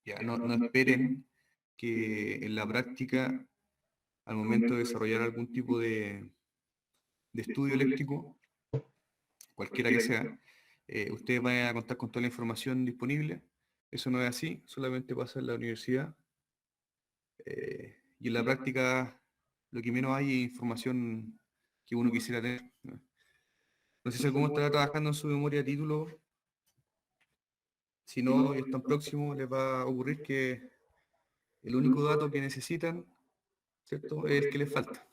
Ya, no esperen que en la práctica, al momento de desarrollar algún tipo de estudio eléctrico, cualquiera que sea, ustedes van a contar con toda la información disponible. Eso no es así, solamente pasa en la universidad. Y en la práctica, lo que menos hay es información que uno quisiera tener. No sé si alguno estará trabajando en su memoria de título. Si no, y están próximos, les va a ocurrir que el único dato que necesitan, ¿cierto?, es el que les falta.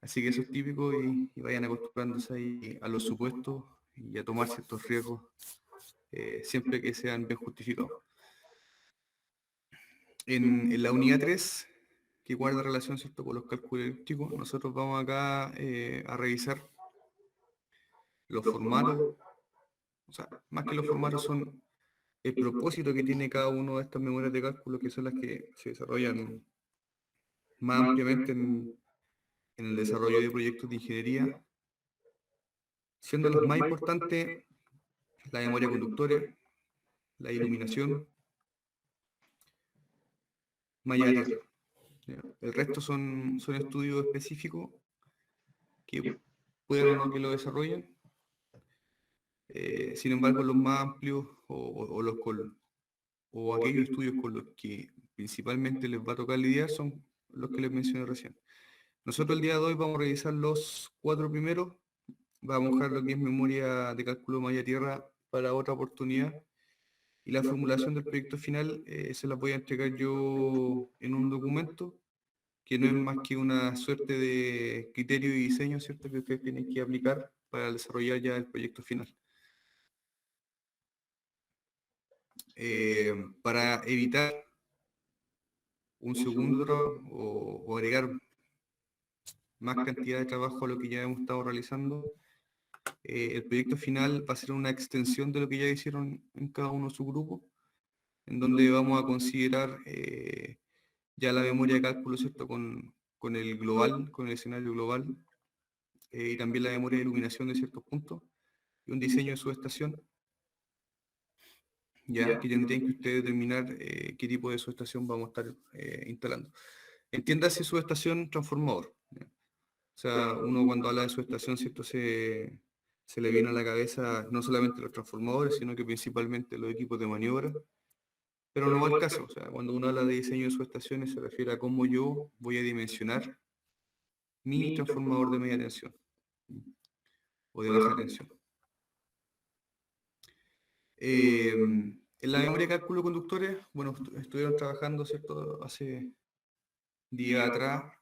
Así que eso es típico y vayan acostumbrándose ahí a los supuestos y a tomar ciertos riesgos siempre que sean bien justificados. En la unidad 3, que guarda relación, ¿cierto?, con los cálculos elípticos, nosotros vamos acá a revisar los formatos. O sea, más que los formatos son el propósito que tiene cada uno de estas memorias de cálculo, que son las que se desarrollan más ampliamente en el desarrollo de proyectos de ingeniería, siendo los más importantes la memoria conductores, la iluminación, malla tierra. ¿Ya? El resto son estudios específicos que pueden o no que lo desarrollen. Sin embargo, los más amplios o aquellos estudios con los que principalmente les va a tocar lidiar son los que les mencioné recién. Nosotros el día de hoy vamos a revisar los 4 primeros, vamos a dejar lo que es memoria de cálculo malla tierra para otra oportunidad, y la formulación del proyecto final se la voy a entregar yo en un documento que no es más que una suerte de criterio y diseño, ¿cierto?, que ustedes tienen que aplicar para desarrollar ya el proyecto final. Para evitar un segundo trabajo o agregar más cantidad de trabajo a lo que ya hemos estado realizando, el proyecto final va a ser una extensión de lo que ya hicieron en cada uno de sus grupos, en donde vamos a considerar ya la memoria de cálculo, ¿cierto?, con el global, con el escenario global, y también la memoria de iluminación de ciertos puntos, y un diseño de subestación, ya que tendrían que ustedes determinar qué tipo de subestación vamos a estar instalando. Entiéndase subestación transformador. ¿Ya? O sea, uno cuando habla de subestación, ¿cierto?, se le viene a la cabeza no solamente los transformadores, sino que principalmente los equipos de maniobra, pero no va al caso. O sea, cuando uno habla de diseño de subestaciones se refiere a cómo yo voy a dimensionar mi transformador de media tensión o de baja tensión. En la memoria de cálculo conductores, bueno, estuvieron trabajando, ¿cierto?, hace días atrás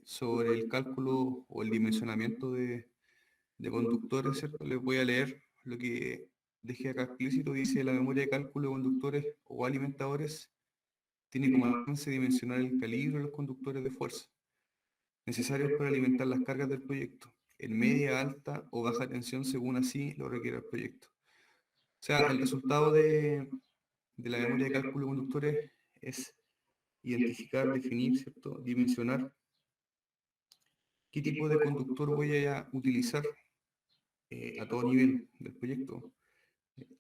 sobre el cálculo o el dimensionamiento de conductores, ¿cierto? Les voy a leer lo que dejé acá explícito. Dice: la memoria de cálculo de conductores o alimentadores tiene como alcance dimensionar el calibre de los conductores de fuerza necesarios para alimentar las cargas del proyecto, en media, alta o baja tensión, según así lo requiera el proyecto. O sea, el resultado de la memoria de cálculo de conductores es identificar, definir, ¿cierto?, dimensionar qué tipo de conductor voy a utilizar a todo nivel del proyecto.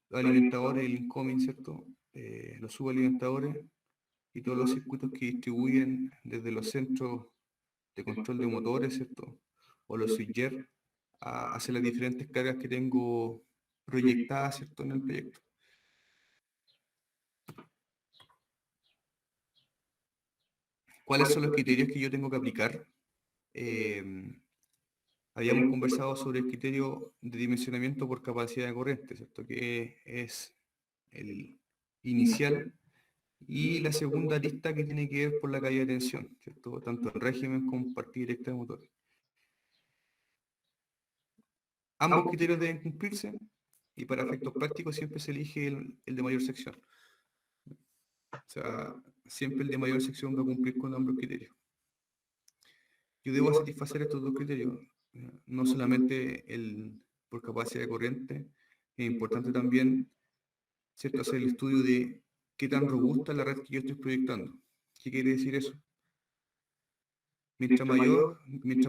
Los alimentadores, el incoming, ¿cierto? Los subalimentadores y todos los circuitos que distribuyen desde los centros de control de motores, ¿cierto?, o los switcher hacia las diferentes cargas que tengo proyectadas, ¿cierto?, en el proyecto. ¿Cuáles son los criterios que yo tengo que aplicar? Habíamos conversado sobre el criterio de dimensionamiento por capacidad de corriente, ¿cierto?, que es el inicial, y la segunda lista que tiene que ver por la caída de tensión, ¿cierto?, tanto en régimen como en partida directa de motor. Ambos criterios deben cumplirse y para efectos prácticos siempre se elige el de mayor sección. O sea, siempre el de mayor sección va a cumplir con ambos criterios. Yo debo satisfacer estos dos criterios, no solamente el por capacidad de corriente, es importante también, ¿cierto?, hacer el estudio de qué tan robusta es la red que yo estoy proyectando. ¿Qué quiere decir eso? Mientras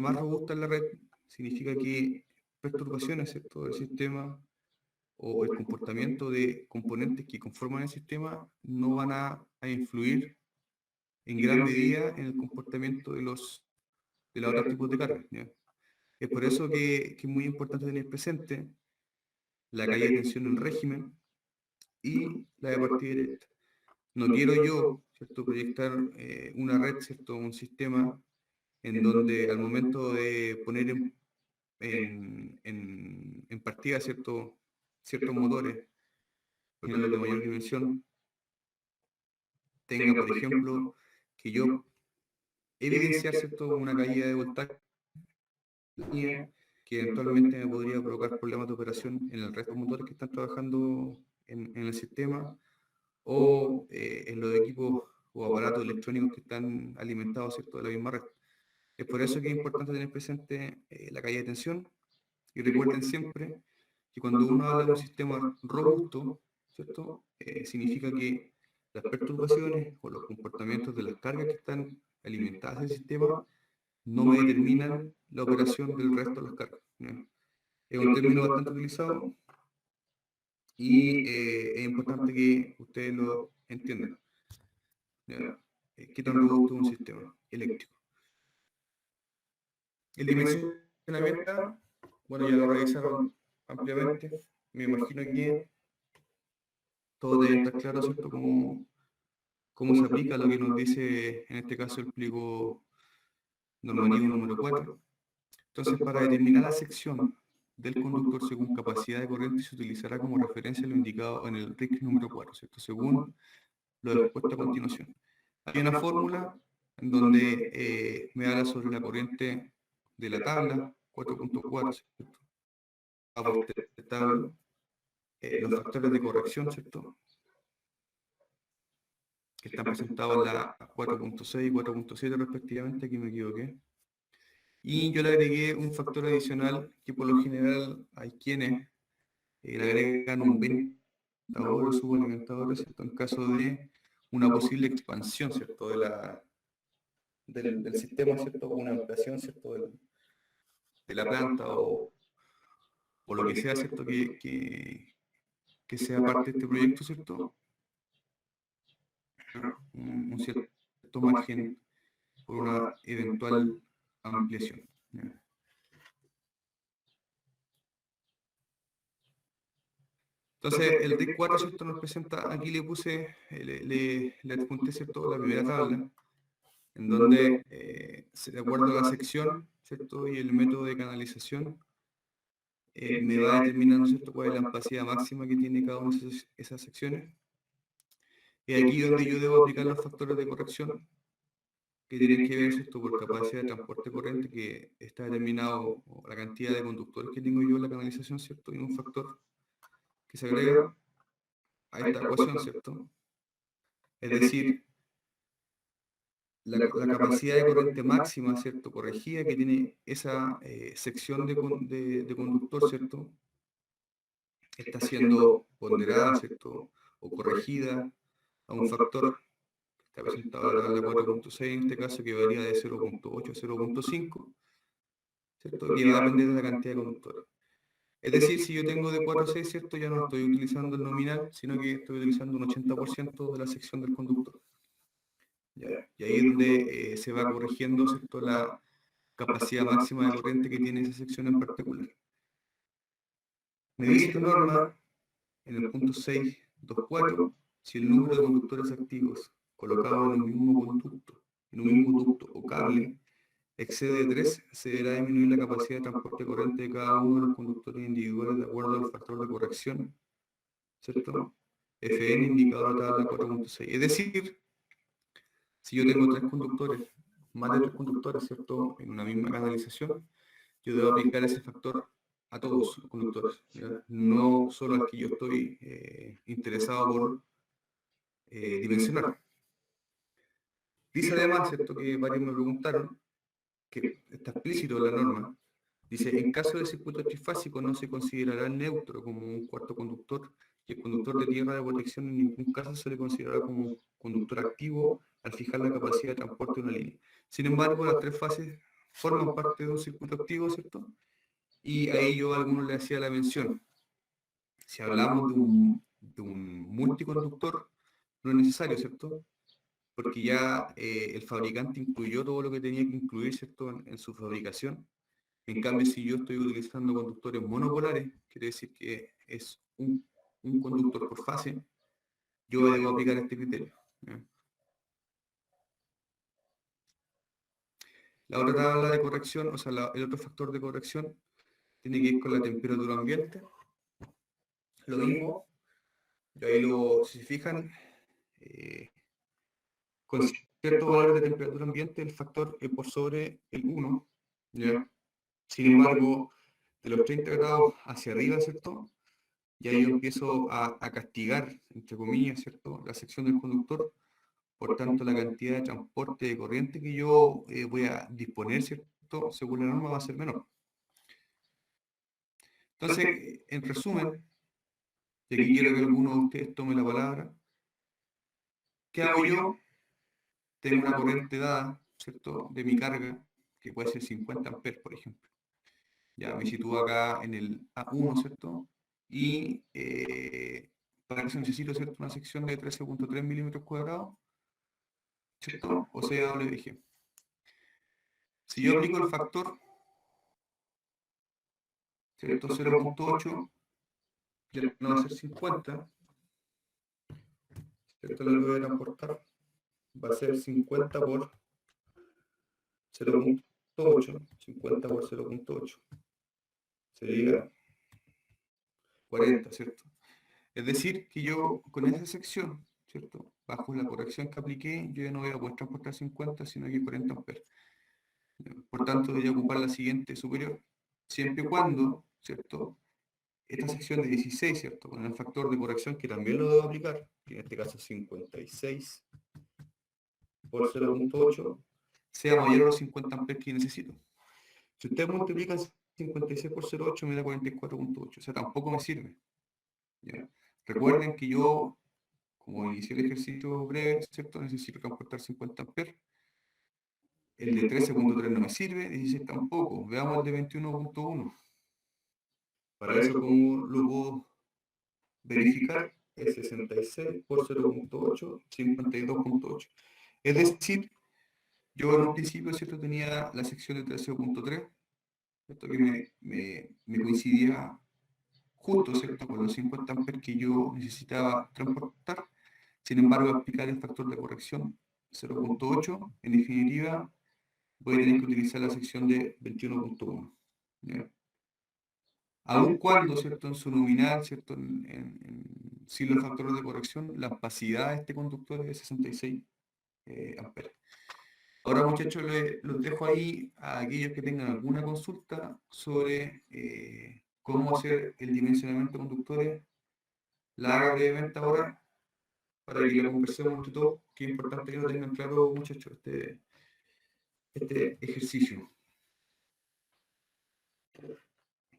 más robusta es la red, significa que perturbaciones, ¿cierto?, del sistema o el comportamiento de componentes que conforman el sistema no van a a influir en gran medida en el comportamiento de los otros tipos de cargas, ¿ya? Es por eso que es muy importante tener presente la caída de tensión en régimen y la de partida directa. No quiero yo, ¿cierto?, proyectar una red, ¿cierto?, un sistema en donde al momento de poner en partida ciertos motores, por ejemplo, los de mayor dimensión, tenga, por ejemplo, que yo evidenciar, ¿cierto?, una caída de voltaje que eventualmente me podría provocar problemas de operación en el resto de motores que están trabajando en el sistema o en los equipos o aparatos electrónicos que están alimentados, ¿cierto?, de la misma red. Es por eso que es importante tener presente la caída de tensión y recuerden siempre que cuando uno habla de un sistema robusto, ¿cierto?, significa que las perturbaciones o los comportamientos de las cargas que están alimentadas del sistema no me determinan la operación del resto de las cargas, ¿ya? Es un término bastante utilizado y es importante que ustedes lo entiendan, ¿ya? ¿Qué tan robusto es un sistema eléctrico? El dimensionamiento, bueno, ya lo revisaron ampliamente. Me imagino que todo debe estar claro, ¿cierto?, cómo se aplica lo que nos dice, en este caso, el pliego normativo número 4. Entonces, para determinar la sección del conductor según capacidad de corriente, se utilizará como referencia lo indicado en el RIC número 4, ¿cierto?, según lo expuesto a continuación. Hay una fórmula en donde me habla sobre la corriente de la tabla 4.4, ¿cierto?, por tabla, los factores de corrección, ¿cierto?, que están presentados en la 4.6 y 4.7 respectivamente, aquí me equivoqué. Y yo le agregué un factor adicional que por lo general hay quienes le agregan un 20 o subalimentadores, ¿cierto?, en caso de una posible expansión, ¿cierto?, del sistema, ¿cierto?, una ampliación, ¿cierto?, de la planta o lo que sea, ¿cierto?, que sea parte de este proyecto, ¿cierto?, un cierto margen por una eventual ampliación, ¿ya? Entonces, el RIC 4, ¿cierto?, nos presenta, aquí le puse, le adjunté, ¿cierto?, la primera tabla, en donde, de acuerdo a la sección, ¿cierto?, y el método de canalización, me va determinando, ¿cierto?, cuál es la ampacía máxima que tiene cada una de esas secciones. Y aquí donde yo debo aplicar los factores de corrección, que tienen que ver, ¿cierto?, por capacidad de transporte corriente, que está determinado la cantidad de conductores que tengo yo en la canalización, ¿cierto?, y un factor que se agrega a esta ecuación, ¿cierto? Es decir, la capacidad de corriente máxima, ¿cierto?, corregida que tiene esa sección de conductor, ¿cierto?, está siendo ponderada, ¿cierto?, o corregida a un factor que está presentado en la tabla 4.6, en este caso, que varía de 0.8 a 0.5, ¿cierto?, que va a depender de la cantidad de conductores. Es decir, si yo tengo de 4 a 6, ¿cierto?, ya no estoy utilizando el nominal, sino que estoy utilizando un 80% de la sección del conductor, ¿ya? Y ahí es donde se va corrigiendo, ¿cierto?, la capacidad máxima de corriente que tiene esa sección en particular. Me dice la norma, en el punto 6.2.4, si el número de conductores activos colocados en un mismo ducto o cable, excede 3, se deberá disminuir la capacidad de transporte corriente de cada uno de los conductores individuales de acuerdo al factor de corrección, ¿cierto?, Fn indicado en la tabla 4.6. Es decir, si yo tengo más de tres conductores, ¿cierto?, en una misma canalización, yo debo aplicar ese factor a todos los conductores, ¿ya?, no solo al que yo estoy interesado por dimensionar. Dice además, ¿cierto?, que varios me preguntaron, que está explícito en la norma, dice, en caso de circuito trifásico no se considerará el neutro como un cuarto conductor y el conductor de tierra de protección en ningún caso se le considerará como un conductor activo al fijar la capacidad de transporte de una línea. Sin embargo, las tres fases forman parte de un circuito activo, ¿cierto? Y ahí yo a algunos le hacía la mención. Si hablamos de un multiconductor, no es necesario, ¿cierto? porque ya el fabricante incluyó todo lo que tenía que incluir, ¿cierto?, en su fabricación. En cambio, si yo estoy utilizando conductores monopolares, quiere decir que es un conductor por fase, yo debo aplicar este criterio. ¿Ya? La otra tabla de corrección, o sea, el otro factor de corrección, tiene que ir con la temperatura ambiente. Lo mismo, yo ahí si se fijan, con ciertos valores de temperatura ambiente, el factor es por sobre el 1, ¿ya? Sin embargo, de los 30 grados hacia arriba, ¿cierto? Ya yo empiezo a castigar, entre comillas, ¿cierto?, la sección del conductor. Por tanto, la cantidad de transporte de corriente que yo voy a disponer, ¿cierto?, según la norma va a ser menor. Entonces, en resumen, y aquí quiero que alguno de ustedes tome la palabra, ¿qué hago yo? Tengo una corriente dada, ¿cierto?, de mi carga, que puede ser 50 amperes, por ejemplo. Ya me sitúo acá en el A1, ¿cierto? Y para eso necesito, ¿cierto?, una sección de 13,3 milímetros cuadrados, ¿cierto? O sea, WG. Si yo aplico el factor, ¿cierto?, 0,8, ya no va a ser 50, ¿cierto? Lo que voy a transportar va a ser 50 por 0,8, 50 por 0,8, sería 40, ¿cierto? Es decir, que yo con esa sección, ¿cierto?, bajo la corrección que apliqué, yo ya no voy a poder transportar 50, sino que 40 amperes. Por tanto, voy a ocupar la siguiente superior, siempre y cuando, ¿cierto?, esta sección de 16, ¿cierto?, con el factor de corrección que también lo debo aplicar, que en este caso es 56 por 0,8, sea mayor a los 50 amperes que necesito. Si ustedes multiplican 56 por 0,8 me da 44,8, o sea, tampoco me sirve. ¿Ya? Recuerden que yo, como inicié el ejercicio breve, ¿cierto?, necesito transportar 50 amperes. El de 13,3 no me sirve, 16 tampoco. Veamos el de 21,1. Para eso, ¿cómo lo puedo verificar? Es 66 por 0,8, 52,8. Es decir, yo en un principio, ¿cierto?, tenía la sección de 13,3, ¿cierto?, que me coincidía justo, ¿cierto?, con los 50 amperes que yo necesitaba transportar. Sin embargo, al aplicar el factor de corrección 0,8, en definitiva, voy a tener que utilizar la sección de 21,1. Aun cuando, ¿cierto?, en su nominal, ¿cierto?, sin los factores de corrección, la opacidad de este conductor es de 66 amperes. Ahora, muchachos, los dejo ahí a aquellos que tengan alguna consulta sobre cómo hacer el dimensionamiento de conductores. La haga brevemente ahora para que la conversemos entre todos, que es importante que lo tengan claro, muchachos, este ejercicio.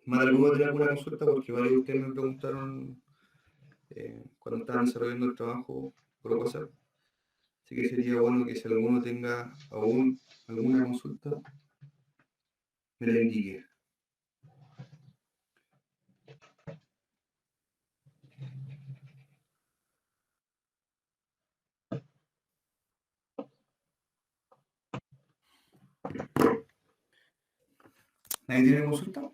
Más de alguno tiene alguna consulta porque varios de ustedes me preguntaron cuando estaban desarrollando el trabajo por WhatsApp. Así que sería bueno que si alguno tenga aún alguna consulta, me la indique. ¿Nadie tiene consulta?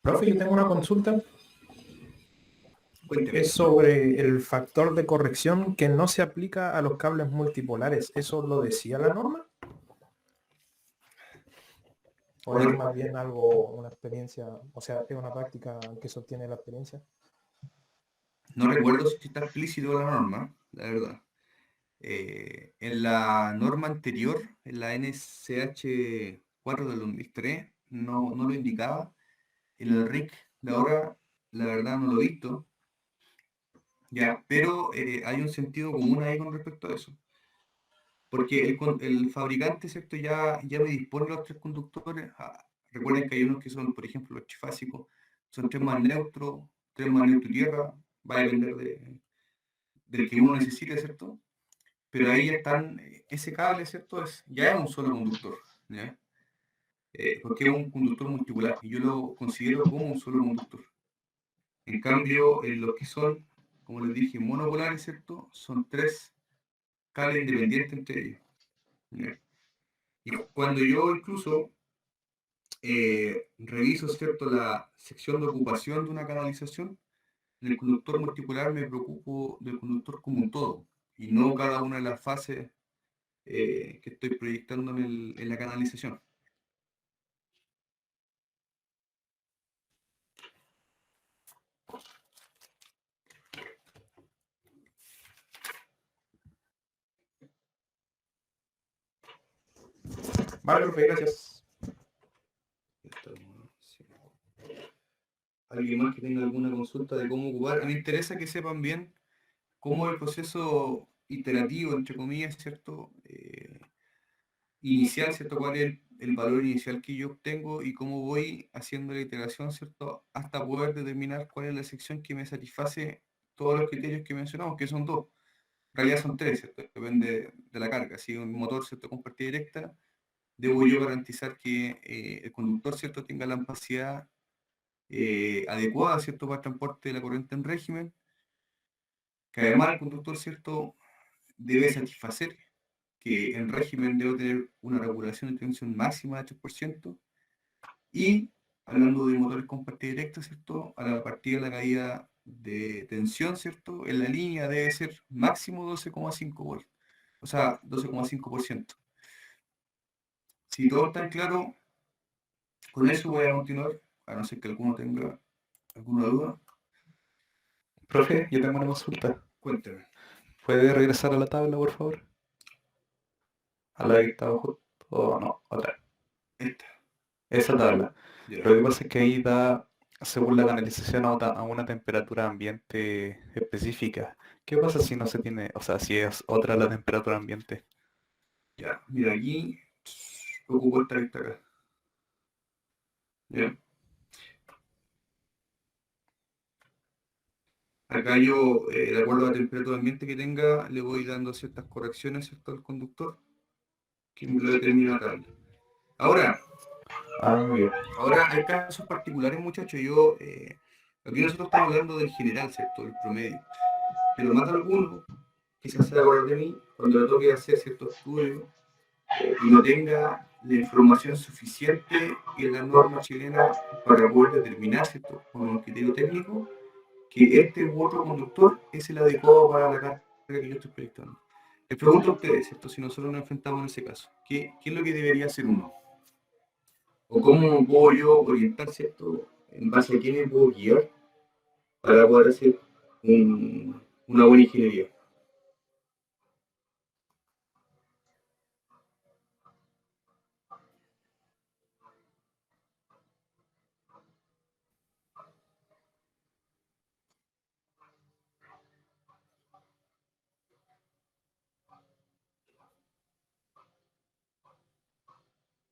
Profe, yo tengo una consulta. Cuénteme. Es sobre el factor de corrección que no se aplica a los cables multipolares. ¿Eso lo decía la norma? ¿O es más bien algo, una experiencia, o sea, es una práctica que sostiene la experiencia? No recuerdo si está explícito la norma, la verdad. En la norma anterior, en la NCH 4 del 2003, no lo indicaba. En el RIC de ahora, la verdad no lo he visto, ya, pero hay un sentido común ahí con respecto a eso. Porque el fabricante, ¿cierto?, ya me dispone los tres conductores. Recuerden que hay unos que son, por ejemplo, los trifásicos, son tres más neutros, tres más neutro tierra, va a depender del que uno necesite, ¿cierto? Pero ahí ya están, ese cable, ¿cierto?, ya es un solo conductor, ¿ya? Porque es un conductor multipolar, y yo lo considero como un solo conductor. En cambio, los que son, como les dije, monopolares, ¿cierto?, son tres cables independientes entre ellos. ¿Ya? Y cuando yo incluso reviso, ¿cierto?, la sección de ocupación de una canalización, en el conductor multipolar me preocupo del conductor como un todo, y no cada una de las fases que estoy proyectando en la canalización. Vale, profe, gracias. Sí. ¿Alguien más que tenga alguna consulta de cómo ocupar? Me interesa que sepan bien cómo el proceso iterativo, entre comillas, ¿cierto? Inicial, ¿cierto? ¿Cuál es el valor inicial que yo obtengo y cómo voy haciendo la iteración, ¿cierto? Hasta poder determinar cuál es la sección que me satisface todos los criterios que mencionamos, que son dos. En realidad son tres, ¿cierto? Depende de la carga. Si un motor, ¿cierto?, con partida directa, debo yo garantizar que el conductor, ¿cierto?, tenga la capacidad adecuada, ¿cierto?, para el transporte de la corriente en régimen, que además el conductor, ¿cierto?, debe satisfacer que en régimen debo tener una regulación de tensión máxima de 3%, y hablando de motores con partida directa, ¿cierto?, a la partida de la caída de tensión, ¿cierto?, en la línea debe ser máximo 12,5 volts, o sea, 12,5%. Si todo está claro, con eso voy a continuar, a no ser que alguno tenga alguna duda. Profe, yo tengo una consulta. Cuéntame. ¿Puede regresar a la tabla, por favor? A la que estaba justo. O no, otra. Esta. Esa tabla. Ya. Lo que pasa es que ahí da, según la canalización, a una temperatura ambiente específica. ¿Qué pasa si no se tiene, o sea, si es otra la temperatura ambiente? Ya, mira, aquí ocupo esta lista acá. ¿Ya? Acá yo, de acuerdo a la temperatura ambiente que tenga, le voy dando ciertas correcciones, ¿cierto?, al conductor, que me lo determina la tabla. Ahora, Ah, muy bien. ahora hay casos particulares, muchachos. Aquí nosotros estamos hablando del general, ¿cierto?, del promedio. Pero más de alguno, quizás se va a acordar de mí, cuando le toque hacer cierto estudio y no tenga la información suficiente en la norma chilena para poder determinar, ¿cierto?, con un criterio técnico, que este u otro conductor es el adecuado para la carga que yo estoy proyectando. Les pregunto a ustedes, ¿cierto?, si nosotros nos enfrentamos en ese caso, ¿qué es lo que debería hacer uno? ¿O cómo puedo yo orientar, ¿cierto?, en base a qué me puedo guiar para poder hacer una buena ingeniería?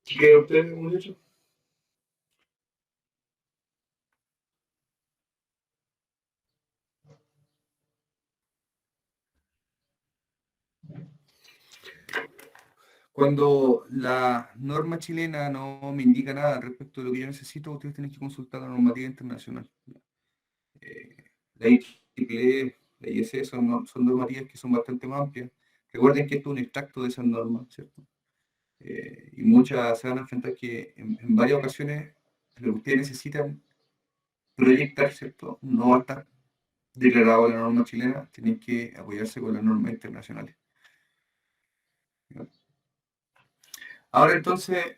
¿Qué creen ustedes, muchachos? Cuando la norma chilena no me indica nada respecto de lo que yo necesito, ustedes tienen que consultar la normativa internacional. Eh, la IEEE, la IEC son normativas que son bastante más amplias. Recuerden que esto es un extracto de esas normas, ¿cierto? Y muchas se van a enfrentar que en varias ocasiones lo que ustedes necesitan proyectar, ¿cierto?, no va a estar declarado en la norma chilena, tienen que apoyarse con las normas internacionales. ¿Ya? Ahora entonces,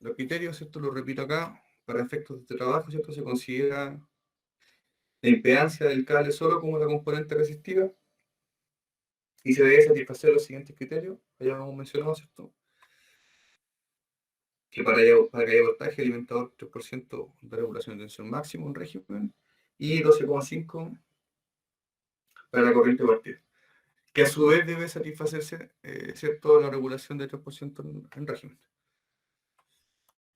los criterios, ¿cierto?, lo repito acá, para efectos de este trabajo, ¿cierto?, se considera la impedancia del cable solo como la componente resistiva y se debe satisfacer los siguientes criterios, ya hemos mencionado, ¿cierto?, que para que haya voltaje alimentador 3% de regulación de tensión máximo en régimen y 12,5 para la corriente partida, que a su vez debe satisfacerse, ¿cierto?, la regulación de 3% en régimen.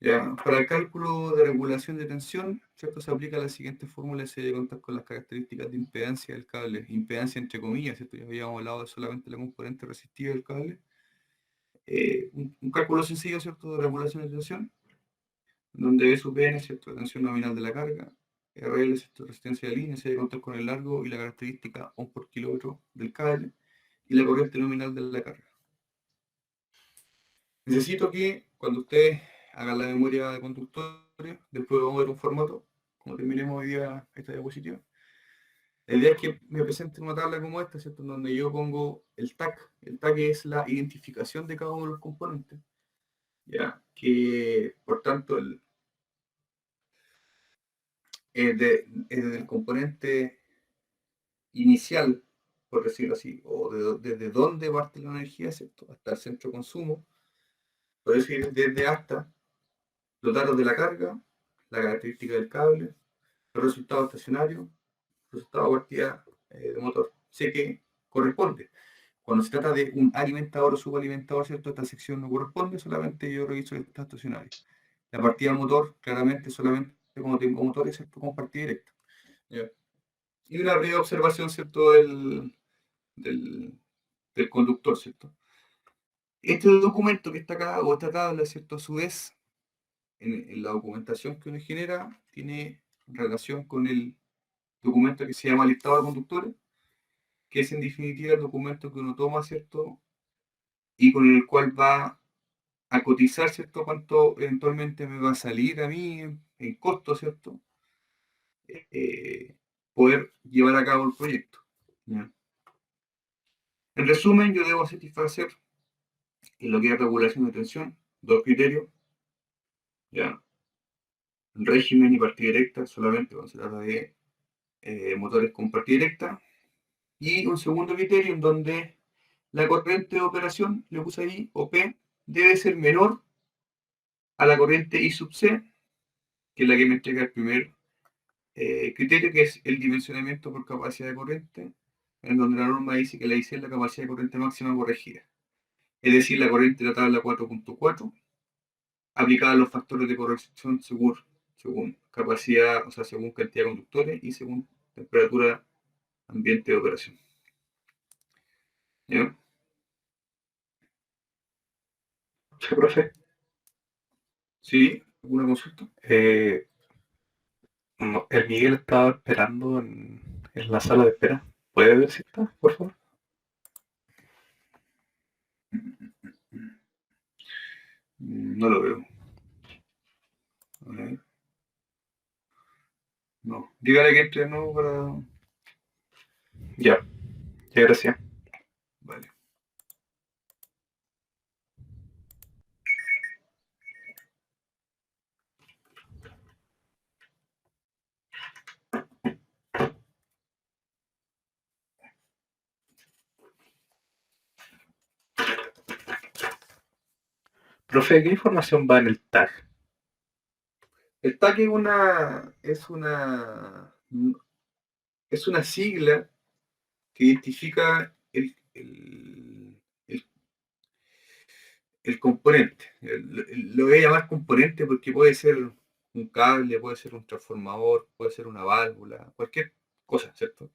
Ya, para el cálculo de regulación de tensión, ¿cierto?, se aplica la siguiente fórmula y se debe contar con las características de impedancia del cable, impedancia entre comillas, ¿cierto? Ya habíamos hablado de solamente la componente resistiva del cable. Un cálculo sencillo, ¿cierto?, de regulación de tensión, donde S sub n, ¿cierto?, la tensión nominal de la carga, RL, ¿cierto?, resistencia de línea, se debe contar con el largo y la característica ohm por kilómetro del cable, y la corriente nominal de la carga. Necesito que cuando ustedes hagan la memoria de conductores, después vamos a ver un formato, como terminemos hoy día esta diapositiva. La idea es que me presenten una tabla como esta, ¿cierto? En donde yo pongo el tag. El tag es la identificación de cada uno de los componentes. ¿Ya? Que, por tanto, desde el componente inicial, por decirlo así, o desde dónde parte la energía, ¿cierto? Hasta el centro de consumo. Puede decir desde hasta los datos de la carga, la característica del cable, los resultados estacionarios, resultado de partida de motor. Sé que corresponde. Cuando se trata de un alimentador o subalimentador, ¿cierto? Esta sección no corresponde, solamente yo reviso el estado estacionario. La partida del motor, claramente, solamente cuando tengo motores, ¿cierto? Con partida directa. ¿Ya? Y una breve observación, ¿cierto? Del, del conductor, ¿cierto? Este documento que está acá, o esta tabla, ¿cierto? A su vez, en la documentación que uno genera, tiene relación con el documento que se llama listado de conductores, que es en definitiva el documento que uno toma, ¿cierto? Y con el cual va a cotizar, ¿cierto? Cuánto eventualmente me va a salir a mí en costo, ¿cierto? Poder llevar a cabo el proyecto. ¿Ya? En resumen, yo debo satisfacer en lo que es regulación de tensión, dos criterios, ¿ya? Régimen y partida directa, solamente cuando se trata de motores con partida directa. Y un segundo criterio en donde la corriente de operación, le puse ahí, OP, debe ser menor a la corriente I sub C, que es la que me entrega el primer criterio, que es el dimensionamiento por capacidad de corriente, en donde la norma dice que la IC es la capacidad de corriente máxima corregida. Es decir, la corriente de la tabla 4.4, aplicada a los factores de corrección según capacidad, o sea, según cantidad de conductores y según temperatura ambiente de operación. ¿Ya? Sí, profe. ¿Sí? ¿Alguna consulta? No, el Miguel estaba esperando en la sala de espera. ¿Puede ver si está, por favor? No lo veo. A ver. No. Dígale que entre de nuevo para. Ya, ya, gracias. Vale. Profe, ¿qué información va en el tag? El TAC es una sigla que identifica el componente. Lo voy a llamar componente porque puede ser un cable, puede ser un transformador, puede ser una válvula, cualquier cosa, ¿cierto?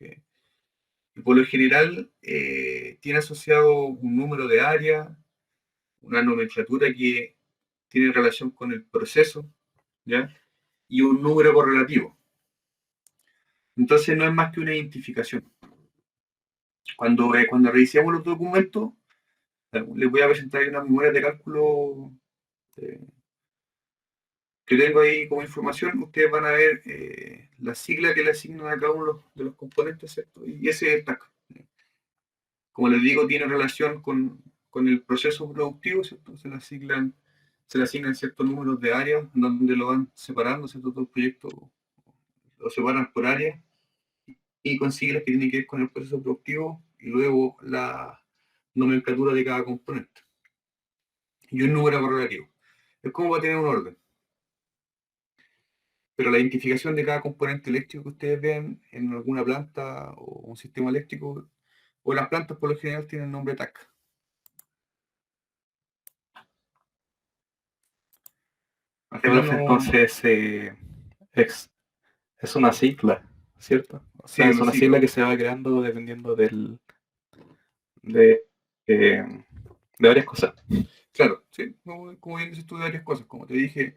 Y por lo general tiene asociado un número de área, una nomenclatura que tiene relación con el proceso, ¿ya? Y un número correlativo. Entonces no es más que una identificación. Cuando revisemos los documentos, les voy a presentar una memoria de cálculo eh, que tengo ahí como información. Ustedes van a ver la sigla que le asignan a cada uno de los componentes, ¿cierto? Y ese es el TAC. Como les digo, tiene relación con el proceso productivo, ¿cierto? Se le asignan ciertos números de áreas donde lo van separando, ¿cierto? Todo el proyecto lo separan por áreas y con siglas que tienen que ver con el proceso productivo y luego la nomenclatura de cada componente. Y un número correlativo. Es como va a tener un orden. Pero la identificación de cada componente eléctrico que ustedes ven en alguna planta o un sistema eléctrico, o las plantas por lo general tienen nombre TAC. Al final Profe, no. entonces es, es una sigla, ¿cierto? O Sí, sea, es no una siglo. sigla que se va creando dependiendo de, eh, de varias cosas. Claro, sí, como bien dices tú, de varias cosas. Como te dije,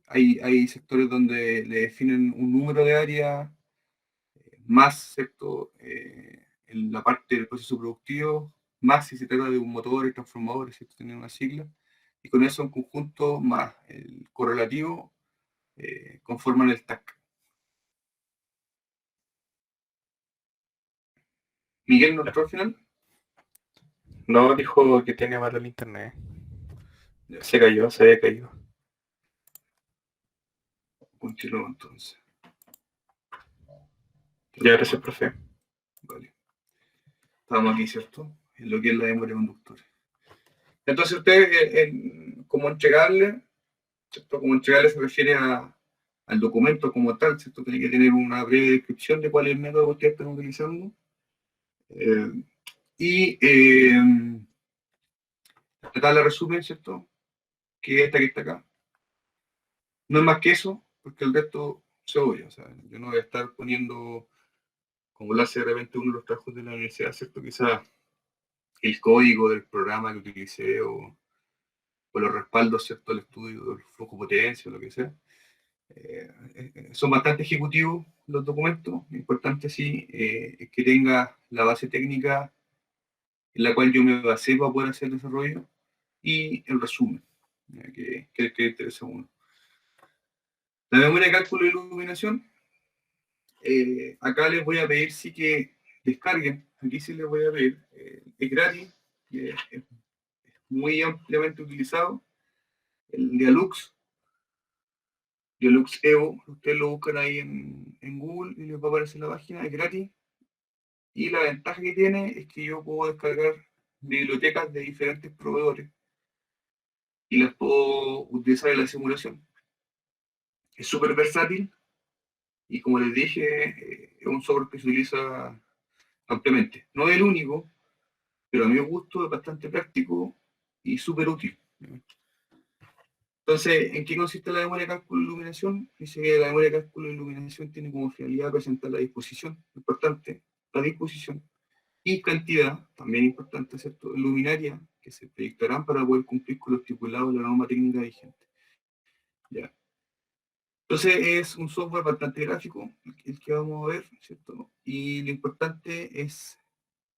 hay sectores donde le definen un número de área más, ¿cierto? en la parte del proceso productivo, más si se trata de un motor y transformadores, si tienen una sigla, y con eso en conjunto más el correlativo conforman el TAC. Miguel, ¿no entró al final? No, dijo que tiene malo el internet. Ya, Se cayó, se había caído. continúo entonces. Ya, gracias, profe. Vale. Estamos aquí, ¿cierto? En lo que es la memoria conductora. Entonces usted, como entregable, ¿cierto? Como entregable se refiere al documento como tal, ¿cierto? Tiene que tener una breve descripción de cuál es el método que ustedes están utilizando. La tabla resumen, ¿cierto? Que esta que está acá. No es más que eso, porque el resto se obvia. O sea, yo no voy a estar poniendo, como lo hace de repente uno de los trabajos de la universidad, ¿cierto? Quizás el código del programa que utilicé o los respaldos, ¿cierto? Al estudio del flujo potencia o lo que sea. Son bastante ejecutivos los documentos. Lo importante sí es que tenga la base técnica en la cual yo me basé para poder hacer el desarrollo y el resumen, que interesa a uno. La memoria de cálculo y iluminación, acá les voy a pedir sí que descarguen, aquí sí les voy a pedir, es gratis, es muy ampliamente utilizado, el Dialux Evo, ustedes lo buscan ahí en Google y les va a aparecer la página, es gratis. Y la ventaja que tiene es que yo puedo descargar bibliotecas de diferentes proveedores y las puedo utilizar en la simulación. Es súper versátil y como les dije, es un software que se utiliza ampliamente. No es el único, pero a mi gusto es bastante práctico y súper útil. Entonces, ¿en qué consiste la memoria de cálculo e iluminación? Dice que la memoria de cálculo e iluminación tiene como finalidad presentar la disposición, importante, la disposición, y cantidad, también importante, ¿cierto? Luminaria, que se proyectarán para poder cumplir con lo estipulado de la norma técnica vigente. ¿Ya? Entonces es un software bastante gráfico, el que vamos a ver, ¿cierto? Y lo importante es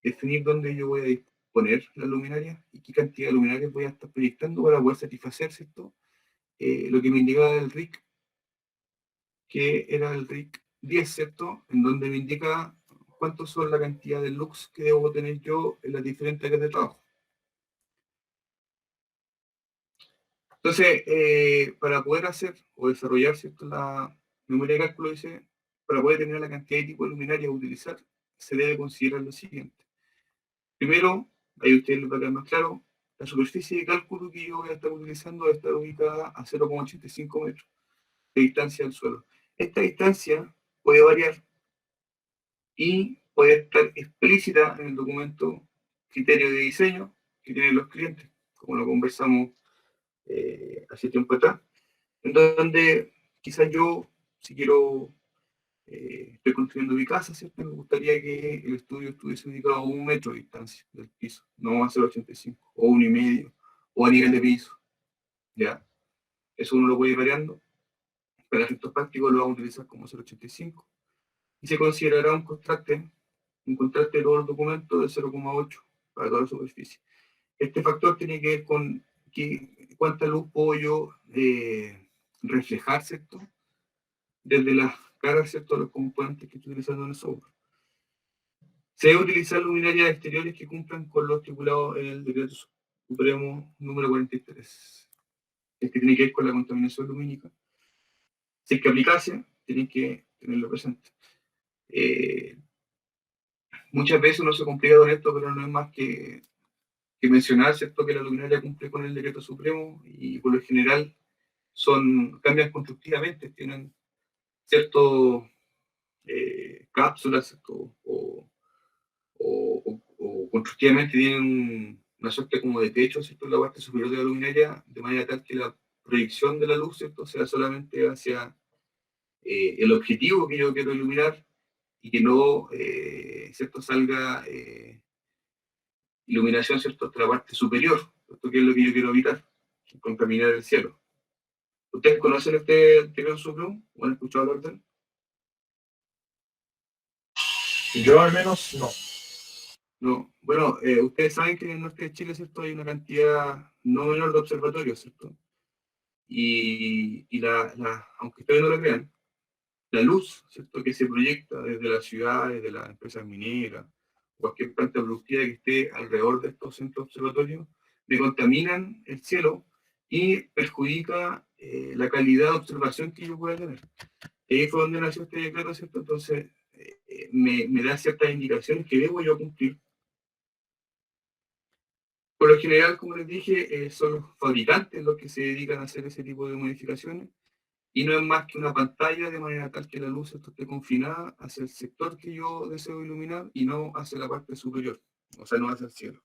definir dónde yo voy a disponer la luminaria y qué cantidad de luminarias voy a estar proyectando para poder satisfacer, ¿cierto? Lo que me indicaba el RIC, que era el RIC 10, ¿cierto? En donde me indica cuántos son la cantidad de lux que debo tener yo en las diferentes áreas de trabajo. Entonces, para poder hacer o desarrollar, ¿cierto? La memoria de cálculo, dice, para poder tener la cantidad de tipos de luminarias a utilizar, se debe considerar lo siguiente. Primero, ahí ustedes les va a quedar más claro, la superficie de cálculo que yo voy a estar utilizando va a estar ubicada a 0,85 metros de distancia del suelo. Esta distancia puede variar y puede estar explícita en el documento criterio de diseño que tienen los clientes, como lo conversamos hace tiempo atrás, en donde quizás yo, si quiero, estoy construyendo mi casa, ¿cierto? Me gustaría que el estudio estuviese ubicado a 1 metro de distancia del piso, no a 0,85, o 1,5, o a nivel de piso, ¿ya? Eso uno lo puede ir variando, para efectos prácticos lo vamos a utilizar como 0,85, y se considerará un contraste de todos los documentos de 0,8 para toda la superficie. Este factor tiene que ver con cuánta luz puedo yo reflejar, ¿cierto? Desde las caras, ¿cierto? Los componentes que estoy utilizando en el software. Se debe utilizar luminarias exteriores que cumplan con lo estipulado en el decreto supremo número 43. Es que tiene que ver con la contaminación lumínica. Si es que aplicase, tienen que tenerlo presente. Muchas veces uno se complica con esto, pero no es más que mencionar, ¿cierto?, que la luminaria cumple con el decreto supremo y por lo general cambian constructivamente, tienen ciertas cápsulas, ¿cierto? O constructivamente tienen una suerte como de techo, ¿cierto?, en la parte superior de la luminaria, de manera tal que la proyección de la luz, ¿cierto?, sea solamente hacia el objetivo que yo quiero iluminar y que no, ¿cierto?, salga iluminación, ¿cierto?, hasta la parte superior, ¿cierto?, que es lo que yo quiero evitar, contaminar el cielo. ¿Ustedes conocen este decreto supremo o han escuchado hablar de él? Yo al menos no. No, bueno, ustedes saben que en el norte de Chile, ¿cierto? Hay una cantidad no menor de observatorios, ¿cierto? Aunque ustedes no lo crean, la luz, ¿cierto? Que se proyecta desde las ciudades, de las empresas mineras, cualquier planta productiva que esté alrededor de estos centros observatorios, decontaminan el cielo y perjudica la calidad de observación que yo pueda tener. Ahí fue donde nació este decreto, ¿cierto? Entonces, me da ciertas indicaciones que debo yo cumplir. Por lo general, como les dije, son los fabricantes los que se dedican a hacer ese tipo de modificaciones y no es más que una pantalla de manera tal que la luz esté confinada hacia el sector que yo deseo iluminar y no hacia la parte superior, o sea, no hacia el cielo.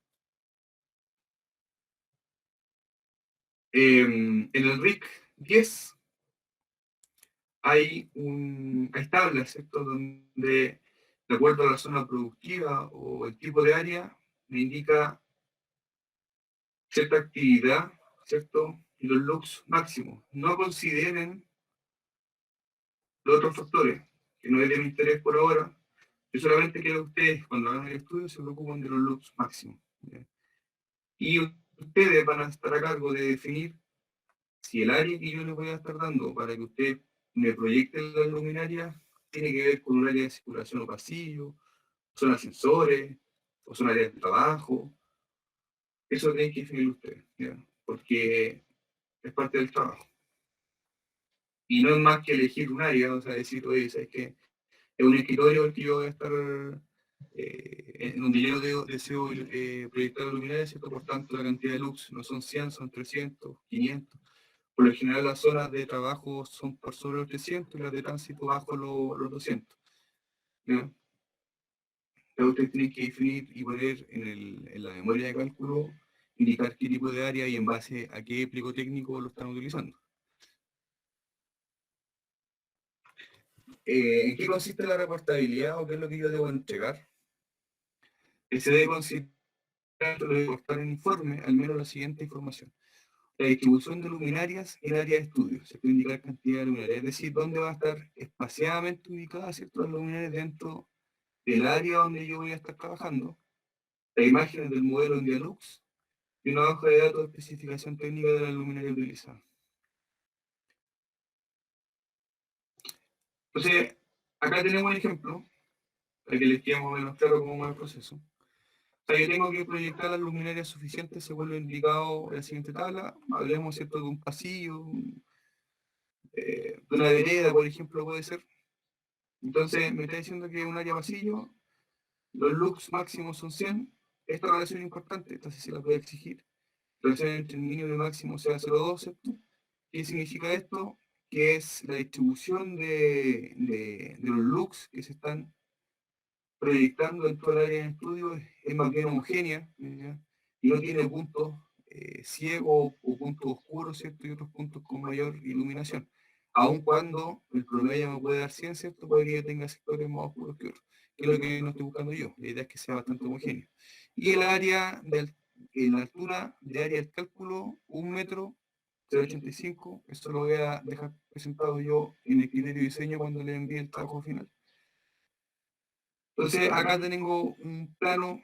En el RIC 10 hay tablas, ¿cierto? Donde, de acuerdo a la zona productiva o el tipo de área, me indica cierta actividad, ¿cierto? Y los lux máximos. No consideren los otros factores, que no es de mi interés por ahora. Yo solamente quiero que ustedes, cuando hagan el estudio, se preocupen de los lux máximos. ¿Ya? Y ustedes van a estar a cargo de definir si el área que yo les voy a estar dando para que usted me proyecte la luminaria tiene que ver con un área de circulación o pasillo, son ascensores, o son áreas de trabajo. Eso lo tienen que definir ustedes, ¿ya? Porque es parte del trabajo. Y no es más que elegir un área, o sea, decir, oye, ¿sabes qué? Es un escritorio el que yo voy a estar, en donde yo deseo proyectar luminarias, ¿cierto? Por tanto, la cantidad de lux no son 100, son 300, 500. Por lo general, las zonas de trabajo son por sobre los 300 y las de tránsito bajo los 200. ¿Ya? Pero ustedes tienen que definir y poner en la memoria de cálculo, indicar qué tipo de área y en base a qué pliego técnico lo están utilizando. ¿En qué consiste la reportabilidad o qué es lo que yo debo entregar? Se debe considerar, lo debe constar en informe, al menos la siguiente información. La distribución de luminarias en área de estudio. Se puede indicar cantidad de luminarias, es decir, dónde va a estar espaciadamente ubicadas ciertas luminarias dentro del área donde yo voy a estar trabajando. Las imágenes del modelo en Dialux y una hoja de datos de especificación técnica de la luminaria utilizada. Entonces, acá tenemos un ejemplo, para que les quede más o menos claro cómo va el proceso. O sea, yo tengo que proyectar las luminarias suficientes según lo indicado en la siguiente tabla. Hablemos, ¿cierto?, de un pasillo, de una vereda, por ejemplo, puede ser. Entonces, me está diciendo que un área pasillo, los lux máximos son 100. Esta relación es importante, entonces se la puede exigir. La relación entre el mínimo y el máximo sea 0,2, ¿cierto? ¿Qué significa esto? Que es la distribución de los lux que se están proyectando en toda el área de estudio es más bien homogénea, ¿ya? Y no tiene puntos ciegos o puntos oscuros, ¿cierto? Y otros puntos con mayor iluminación. Aun cuando el promedio me puede dar 100, ¿cierto? Puede que tenga sectores más oscuros que otros, que es lo que no estoy buscando yo. La idea es que sea bastante homogéneo. Y el área, en la altura de área del cálculo, 1 metro, 0,85, eso lo voy a dejar presentado yo en el criterio de diseño cuando le envíe el trabajo final. Entonces, acá tengo un plano,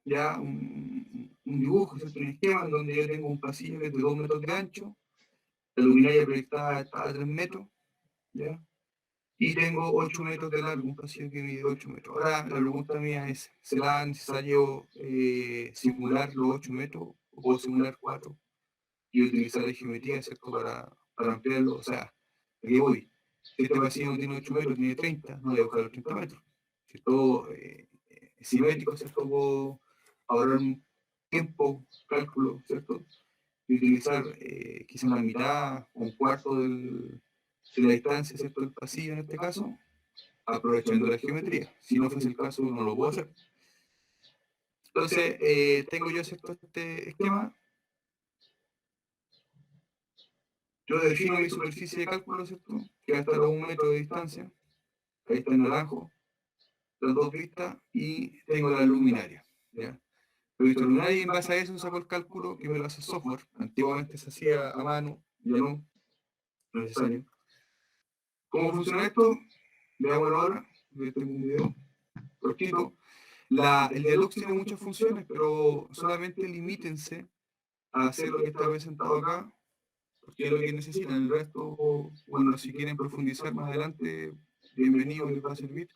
ya un dibujo, ¿cierto? Un esquema en donde yo tengo un pasillo que es de 2 metros de ancho, la luminaria proyectada está a 3 metros, ¿ya? Y tengo 8 metros de largo, un pasillo que mide 8 metros. Ahora, la pregunta mía es, ¿será necesario simular los 8 metros o puedo simular 4 y utilizar la geometría, ¿cierto? Para ampliarlo. O sea, aquí voy. Si este pasillo no tiene 8 metros, tiene 30, no voy a buscar los 30 metros. Si es todo simétrico, ¿cierto? Puedo ahorrar un tiempo, cálculo, ¿cierto? Y utilizar quizás la mitad, un cuarto de la distancia, ¿cierto? Del pasillo en este caso, aprovechando la geometría. Si no fuese el caso, no lo puedo hacer. Entonces, tengo yo, ¿cierto? Este esquema. Yo defino mi superficie de cálculo, ¿cierto? Que va a estar a 1 metro de distancia. Ahí está en naranjo, las dos vistas, y tengo la luminaria. ¿Ya? He visto luminaria y en base a eso saco el cálculo que me lo hace el software. Antiguamente se hacía a mano, ya no, no es necesario. ¿Cómo funciona esto? Veámoslo ahora. Yo tengo un video cortito. El Dialux tiene muchas funciones, pero solamente limítense a hacer lo que está presentado acá, porque es lo que necesitan. El resto, bueno, si quieren profundizar más adelante, bienvenido, les va a servir.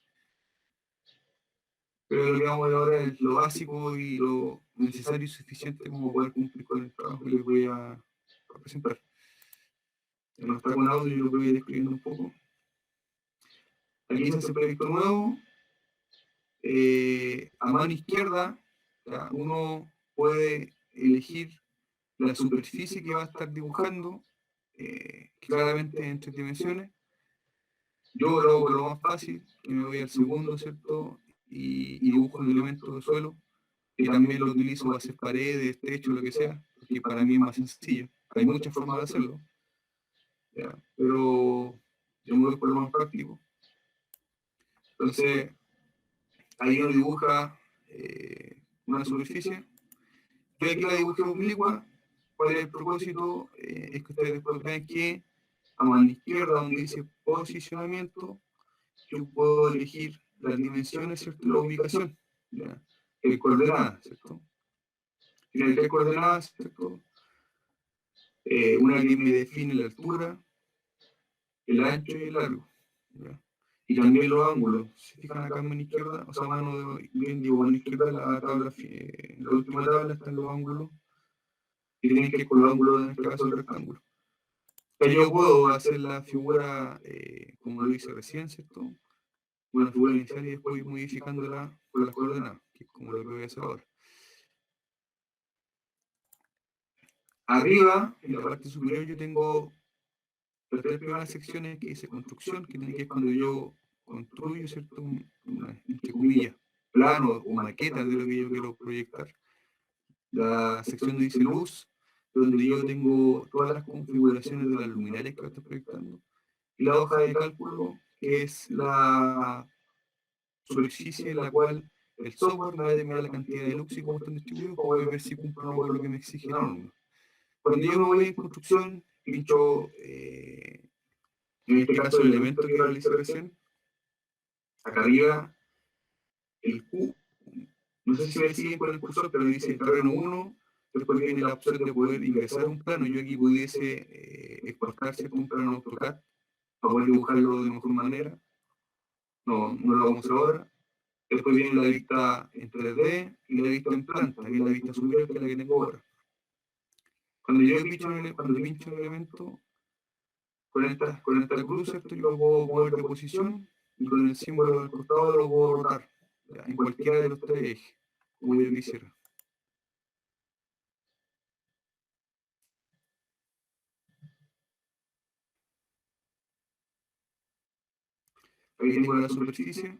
Pero lo que vamos a ver ahora es lo básico y lo necesario y suficiente como poder cumplir con el trabajo que les voy a presentar. No está con audio, yo lo voy a ir describiendo un poco. Aquí se hace proyecto nuevo. A mano izquierda, uno puede elegir la superficie que va a estar dibujando, claramente en 3 dimensiones. Yo lo hago con lo más fácil, que me voy al segundo, ¿cierto? Y dibujo un elemento de suelo, que también lo utilizo para hacer paredes, techo, lo que sea, porque para mí es más sencillo. Hay muchas formas de hacerlo, ¿ya? Pero yo me voy por lo más práctico. Entonces, ahí uno dibuja una superficie. Yo aquí la dibujé oblicua. ¿Cuál es el propósito? Es que ustedes después vean que a mano izquierda, donde dice posicionamiento, yo puedo elegir las dimensiones, ¿cierto? La ubicación, ¿ya? El coordenada, ¿cierto? Tiene 3 coordenadas, ¿cierto? Una que me define la altura, el ancho y el largo, ¿ya? Y también los ángulos. Si fijan acá a mano izquierda, o sea, bien digo, mano izquierda, la tabla, la última tabla están los ángulos, y tienen que ir con los ángulos, en este caso, el rectángulo. Pero yo puedo hacer la figura, como lo hice recién, ¿cierto? Una figura inicial y después ir modificándola con las coordenadas, que es como lo que voy a hacer ahora. Arriba, en la parte superior, yo tengo las 3 primeras secciones que dice construcción, que tiene que ver cuando yo construyo, ¿cierto? Entre comillas, plano o maqueta de lo que yo quiero proyectar. La sección donde dice luz, donde yo tengo todas las configuraciones de las luminarias que estoy proyectando. Y la hoja de cálculo, que es la superficie en la cual el software me va a determinar la cantidad de lux y cómo están distribuidos para poder ver si cumplo o no con lo que me exige la norma. Cuando yo me voy en construcción, pincho, en este caso, el elemento que realicé recién, acá arriba, el Q. No sé si me siguen con el cursor, pero dice terreno 1. Después viene la opción de poder ingresar un plano. Yo aquí pudiese exportar, ¿cierto?, un plano en AutoCAD para poder dibujarlo de mejor manera. No lo vamos a hacer ahora. Después viene la vista en 3D y la vista en planta, que es la vista superior, que es la que tengo ahora. Cuando pincho un elemento, con esta cruz, ¿cierto?, yo lo puedo mover de posición y con el símbolo del costado lo puedo rotar, ¿ya?, en cualquiera de los 3 ejes, como yo quisiera. Ahí tengo la superficie,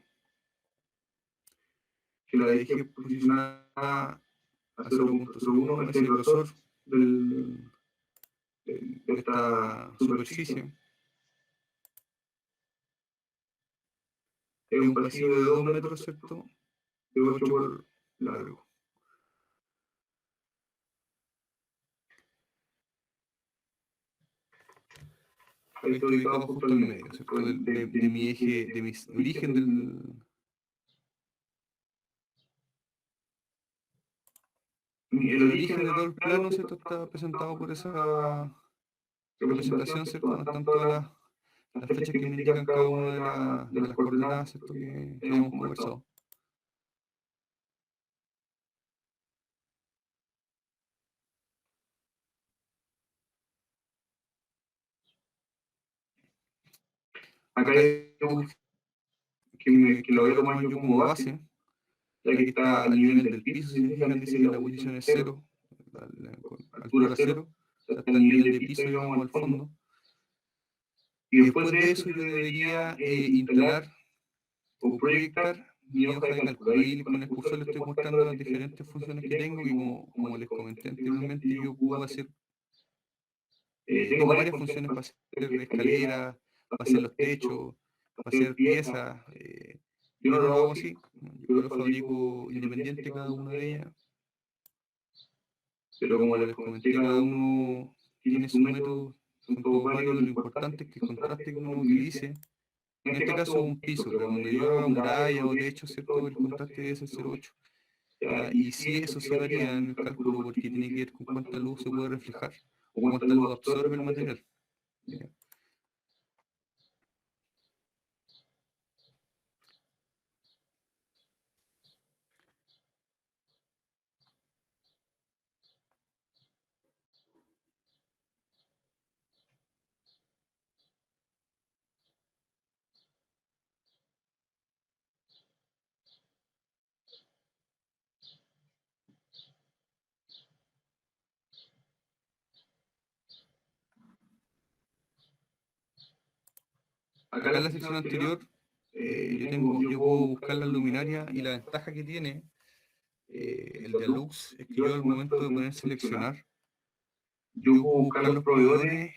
que la dejé posicionada a 0.01, es el grosor de esta superficie. Es un pasillo de 2 metros, ¿cierto?, de 8 por largo. Ahí estoy ubicado justo en el medio, ¿cierto?, de mi eje, de mi origen el origen de todo el plano, ¿cierto?, está presentado por esa representación, ¿cierto?, donde están todas las flechas que me indican cada una de las coordenadas, ¿cierto?, que hemos conversado. Acá hay un que lo voy a tomar yo como base, ya que está al nivel del piso. Si se fijan, dice que la posición es 0, con altura 0, o sea, está al nivel de piso, digamos, al fondo. Y después de eso yo debería instalar o proyectar mi hoja de cálculo. Ahí con el cursor le estoy mostrando las diferentes funciones que tengo y como les comenté anteriormente, yo puedo hacer, tengo varias funciones para hacer escaleras, para hacer los techos, para hacer piezas. Yo no lo hago así, yo lo fabrico independiente cada una de ellas, pero como les comenté, cada uno tiene su método, son todos válidos. Lo importante es que el contraste que uno utilice En este caso un piso, pero cuando yo haga muralla o techo, ¿cierto? El contraste debe ser 0,8. Ya, y sí, eso sí varía en el cálculo porque tiene que ver con cuánta luz se puede reflejar o cuánta luz absorbe el material. Ya. Acá en la sección anterior, yo puedo buscar la luminaria y la ventaja que tiene el Dialux es que yo al momento de poner seleccionar, yo puedo buscar los proveedores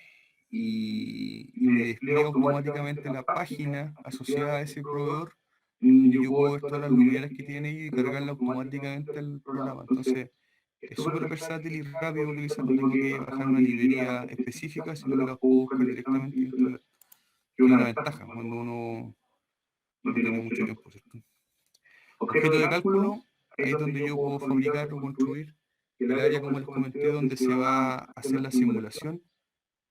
y me despliega automáticamente la página asociada a ese proveedor, en donde yo puedo ver todas las luminarias que tiene y cargarla automáticamente al programa. Entonces, es súper versátil y rápido de utilizar, no tengo que bajar una librería específica, sino que las puedo buscar directamente e instalar. Que es una ventaja cuando uno no tiene mucho tiempo, ¿cierto? Objeto de cálculo, ahí es donde yo puedo fabricar o construir el área, como les comenté, donde se va a hacer la simulación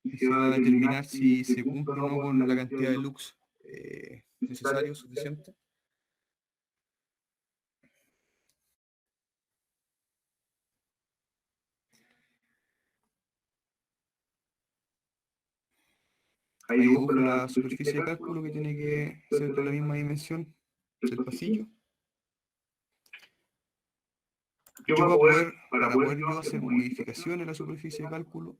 y se va a determinar si se cumple o no con la cantidad de lux necesario, suficiente. Ahí dibujo la superficie de cálculo que tiene que ser de la misma dimensión del pasillo. Yo para poder yo hacer modificaciones en la superficie de cálculo,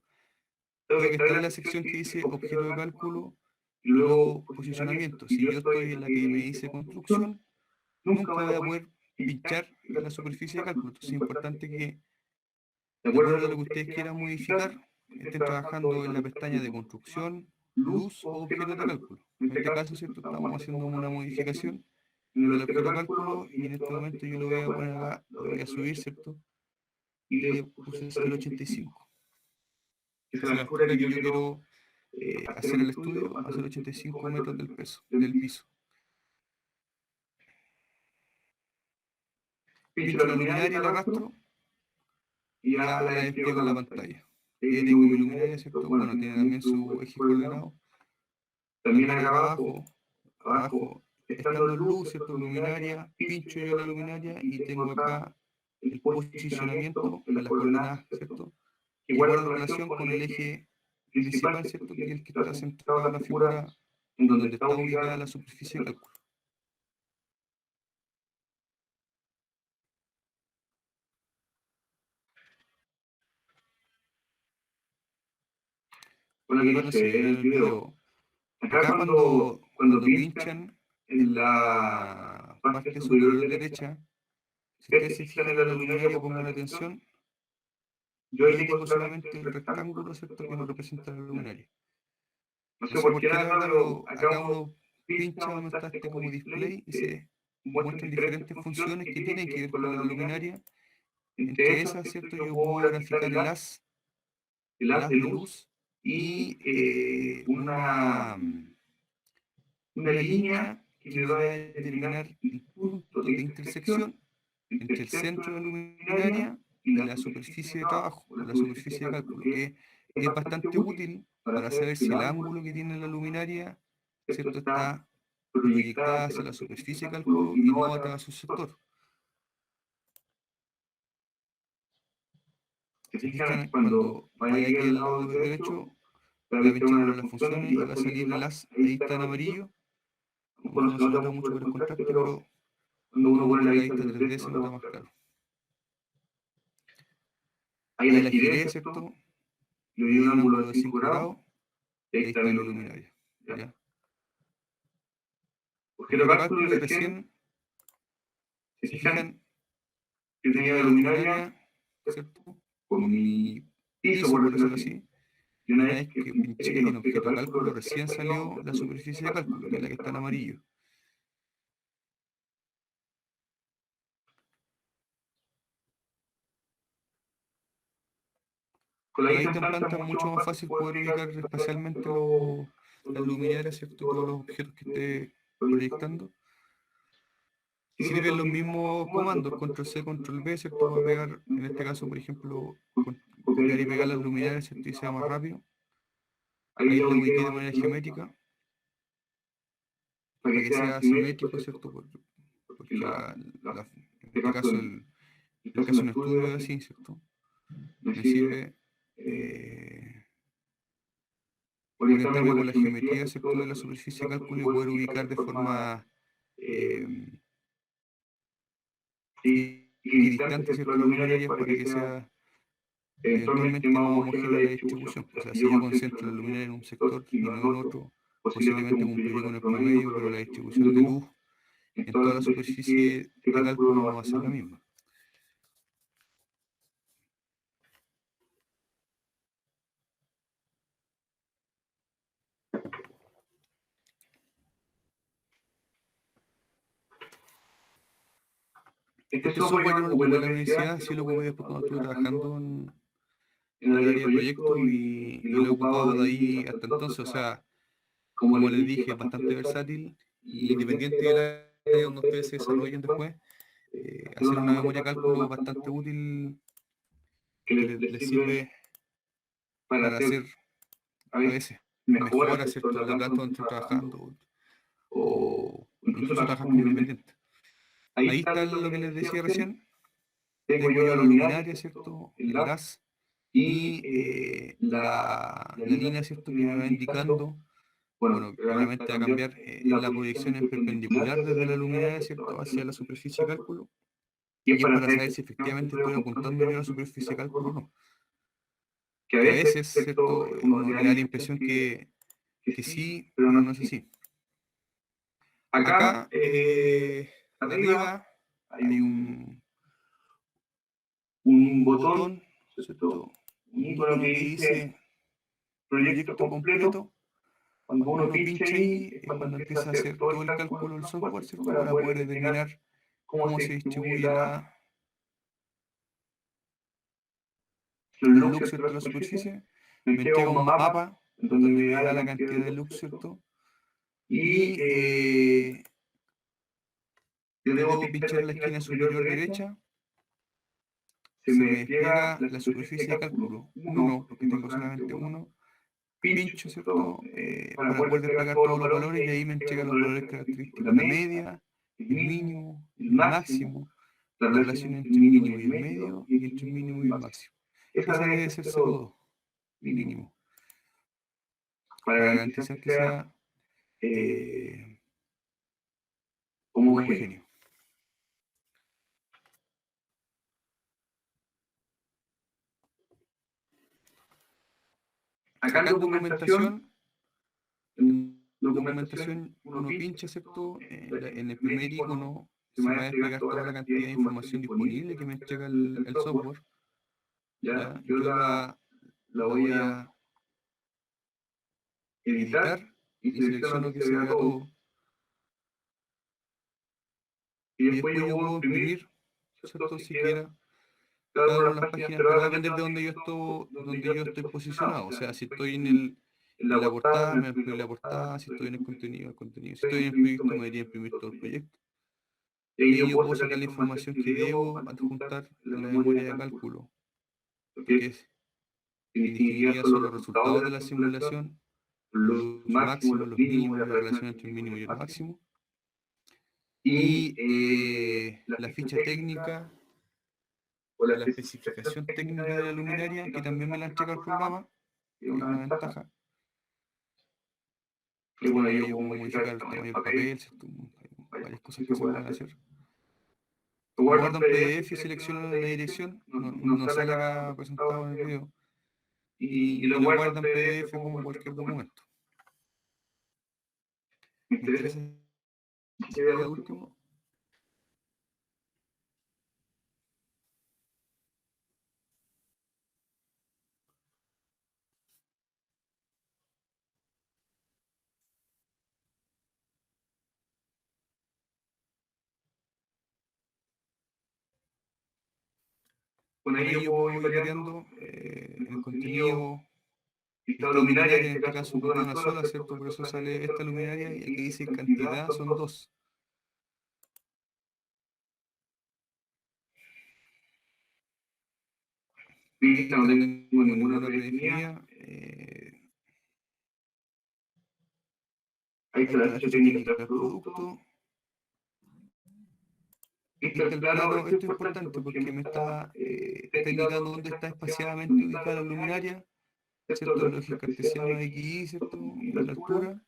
tengo que estar en la sección que dice objeto de cálculo y luego posicionamiento. Si yo estoy en la que me dice construcción, nunca voy a poder pinchar en la superficie de cálculo. Entonces es importante que, de acuerdo a lo que ustedes quieran modificar, estén trabajando en la pestaña de construcción, luz o objetos de cálculo. En este caso, ¿cierto? Estamos haciendo una modificación en el objeto de cálculo y en este momento yo lo voy a poner acá, lo voy a subir, ¿cierto? Y le puse 0,85. Esa es la altura que yo quiero hacer el estudio a 0,85 metros del piso. Pincho la luminaria, la arrastro y ya la despliego en la pantalla. Y ahí tengo mi luminaria, ¿cierto? Bueno, tiene también su eje coordenado. También acá abajo, estando en luz, ¿cierto? Luminaria, pincho yo la luminaria y tengo acá el posicionamiento en las coordenadas, ¿cierto? Que guarda relación con el eje principal, ¿cierto? Que es el que está centrado en la figura en donde está ubicada la superficie de cálculo. Bueno, aquí no se ve en el video. Acá cuando pinchan en la parte superior derecha, si ustedes se fijan en la luminaria, pongan atención, yo ahí tengo solamente el rectángulo, ¿cierto?, que nos representa la luminaria. No sé por qué la verdad, pero acá uno pincha donde está este como display y se muestran diferentes funciones que tienen que ver con la luminaria. Entre esas, ¿cierto?, yo puedo graficar el haz de luz y una línea que me va a determinar el punto de intersección entre el centro de la luminaria y la superficie de trabajo, o la superficie de cálculo, que es bastante útil para saber si el ángulo que tiene la luminaria, ¿cierto?, está proyectada hacia la superficie de cálculo y no hacia su sector. Si se fijan, cuando vaya aquí al lado derecho, voy a pinchar una de las funciones y va a salir el haz, ahí está en amarillo. A lo mejor no se nota mucho por el contraste, pero cuando uno pone la vista 3D se nota más claro. Ahí la giré, ¿cierto? Le di un ángulo de 5 grados y ahí está mi luminaria. ¿Ya? Objeto de cálculo y recién, si se fijan, yo tenía la luminaria, ¿cierto?, con mi piso, por decirlo así, y una vez que pinché en objeto de cálculo, recién salió la superficie de cálculo, que es la que está en amarillo. Con la vista en planta es mucho más fácil poder ubicar espacialmente las luminarias, ¿cierto? Y todos los objetos que esté proyectando. Sirven los mismos comandos, control C, control V, ¿cierto? Para pegar, en este caso, por ejemplo, copiar y pegar las luminarias, ¿cierto? Y sea más rápido. Ahí la ubiqué de manera geométrica, para que sea simétrico, ¿cierto? Porque en este caso, el que hace un estudio es así, ¿cierto? Me sirve orientarme con la geometría, ¿cierto? De la superficie de cálculo y poder ubicar de forma equidistante, ¿cierto? Las luminarias para que sea eventualmente más homogénea la distribución. O sea, si yo concentro la luminaria en un sector y no en otro, posiblemente cumpliré con el promedio, pero la distribución de luz en toda la superficie de cálculo no va a ser la misma. Este software yo no lo ocupé en la universidad, sí lo ocupé después cuando estuve trabajando en el área de proyectos y lo he ocupado de ahí hasta entonces. O sea, como les dije, es bastante versátil y independiente del área donde ustedes se desarrollen después, hacer una memoria de cálculo es bastante útil que les sirve para hacer a veces mejora, ¿cierto? En la planta donde estén trabajando o incluso trabajar como independiente. Ahí está lo que les decía recién. Tengo yo la luminaria, ¿cierto? El gas y la línea, ¿cierto? Que me va indicando, bueno, claramente va a cambiar, la proyección es perpendicular desde la luminaria, ¿cierto? Hacia la superficie de cálculo. Y es para saber si efectivamente estoy apuntando yo a la superficie de cálculo o no. Que a veces, ¿cierto? Uno le da la impresión que sí, pero no es así. Acá, arriba, hay un botón, ¿cierto? Un icono que dice proyecto completo. Cuando uno pincha ahí, es cuando empieza a hacer todo el cálculo del software, ¿cierto? Para poder determinar cómo se distribuye el lux, ¿cierto? La superficie. Me entrega un mapa donde me da la cantidad de lux, ¿cierto? Y yo debo pinchar en la esquina superior derecha, se me despliega la superficie de cálculo, uno, porque tengo solamente uno, pincho, ¿cierto? Para poder desplegar todos los valores y ahí me entrega los valores característicos, la media, el mínimo, el máximo, la relación entre el mínimo y el medio y entre el mínimo y el máximo. Esa debe ser 0,2, mínimo, para garantizar que sea homogéneo. Acá en documentación uno pincha, ¿cierto? En el primer icono se me va a desplegar toda la cantidad de información disponible que me entrega el software. ¿Ya? Yo la voy a editar y selecciono que se vea todo. Y después yo puedo imprimir, ¿cierto? Si quiera cada una de las páginas, pero va a depender de donde yo estoy posicionado. O sea, si estoy en la portada, me va a imprimir la portada; si estoy en el contenido, el contenido; si estoy en el proyecto, me debería imprimir todo el proyecto. Y ahí yo puedo sacar la información que debo adjuntar en la memoria de cálculo, porque en ingeniería son los resultados de la simulación, los máximos, los mínimos, la relación entre el mínimo y el máximo, y la ficha técnica o la especificación técnica de la luminaria, que también me la entrega el programa, que es una ventaja. Y bueno, ahí yo puedo modificar el tamaño del papel, ¿cierto? Hay varias cosas que se pueden hacer. Lo guardo en PDF y selecciono la dirección, no sale acá presentado en el video, y lo guardo en PDF como cualquier documento. Me interesa si vea último. Con ahí yo puedo ir variando el contenido Esta luminaria, en este caso, ocupa una sola, ¿cierto? Por eso sale esta luminaria y aquí dice cantidad son dos. Esta no tengo ninguna predefinida. Ahí está la ficha técnica del producto. Este es el plano, esto es importante porque me está indicando dónde está espaciadamente ubicada la luminaria, ¿cierto? El eje cartesiano XY, ¿cierto? Y la altura.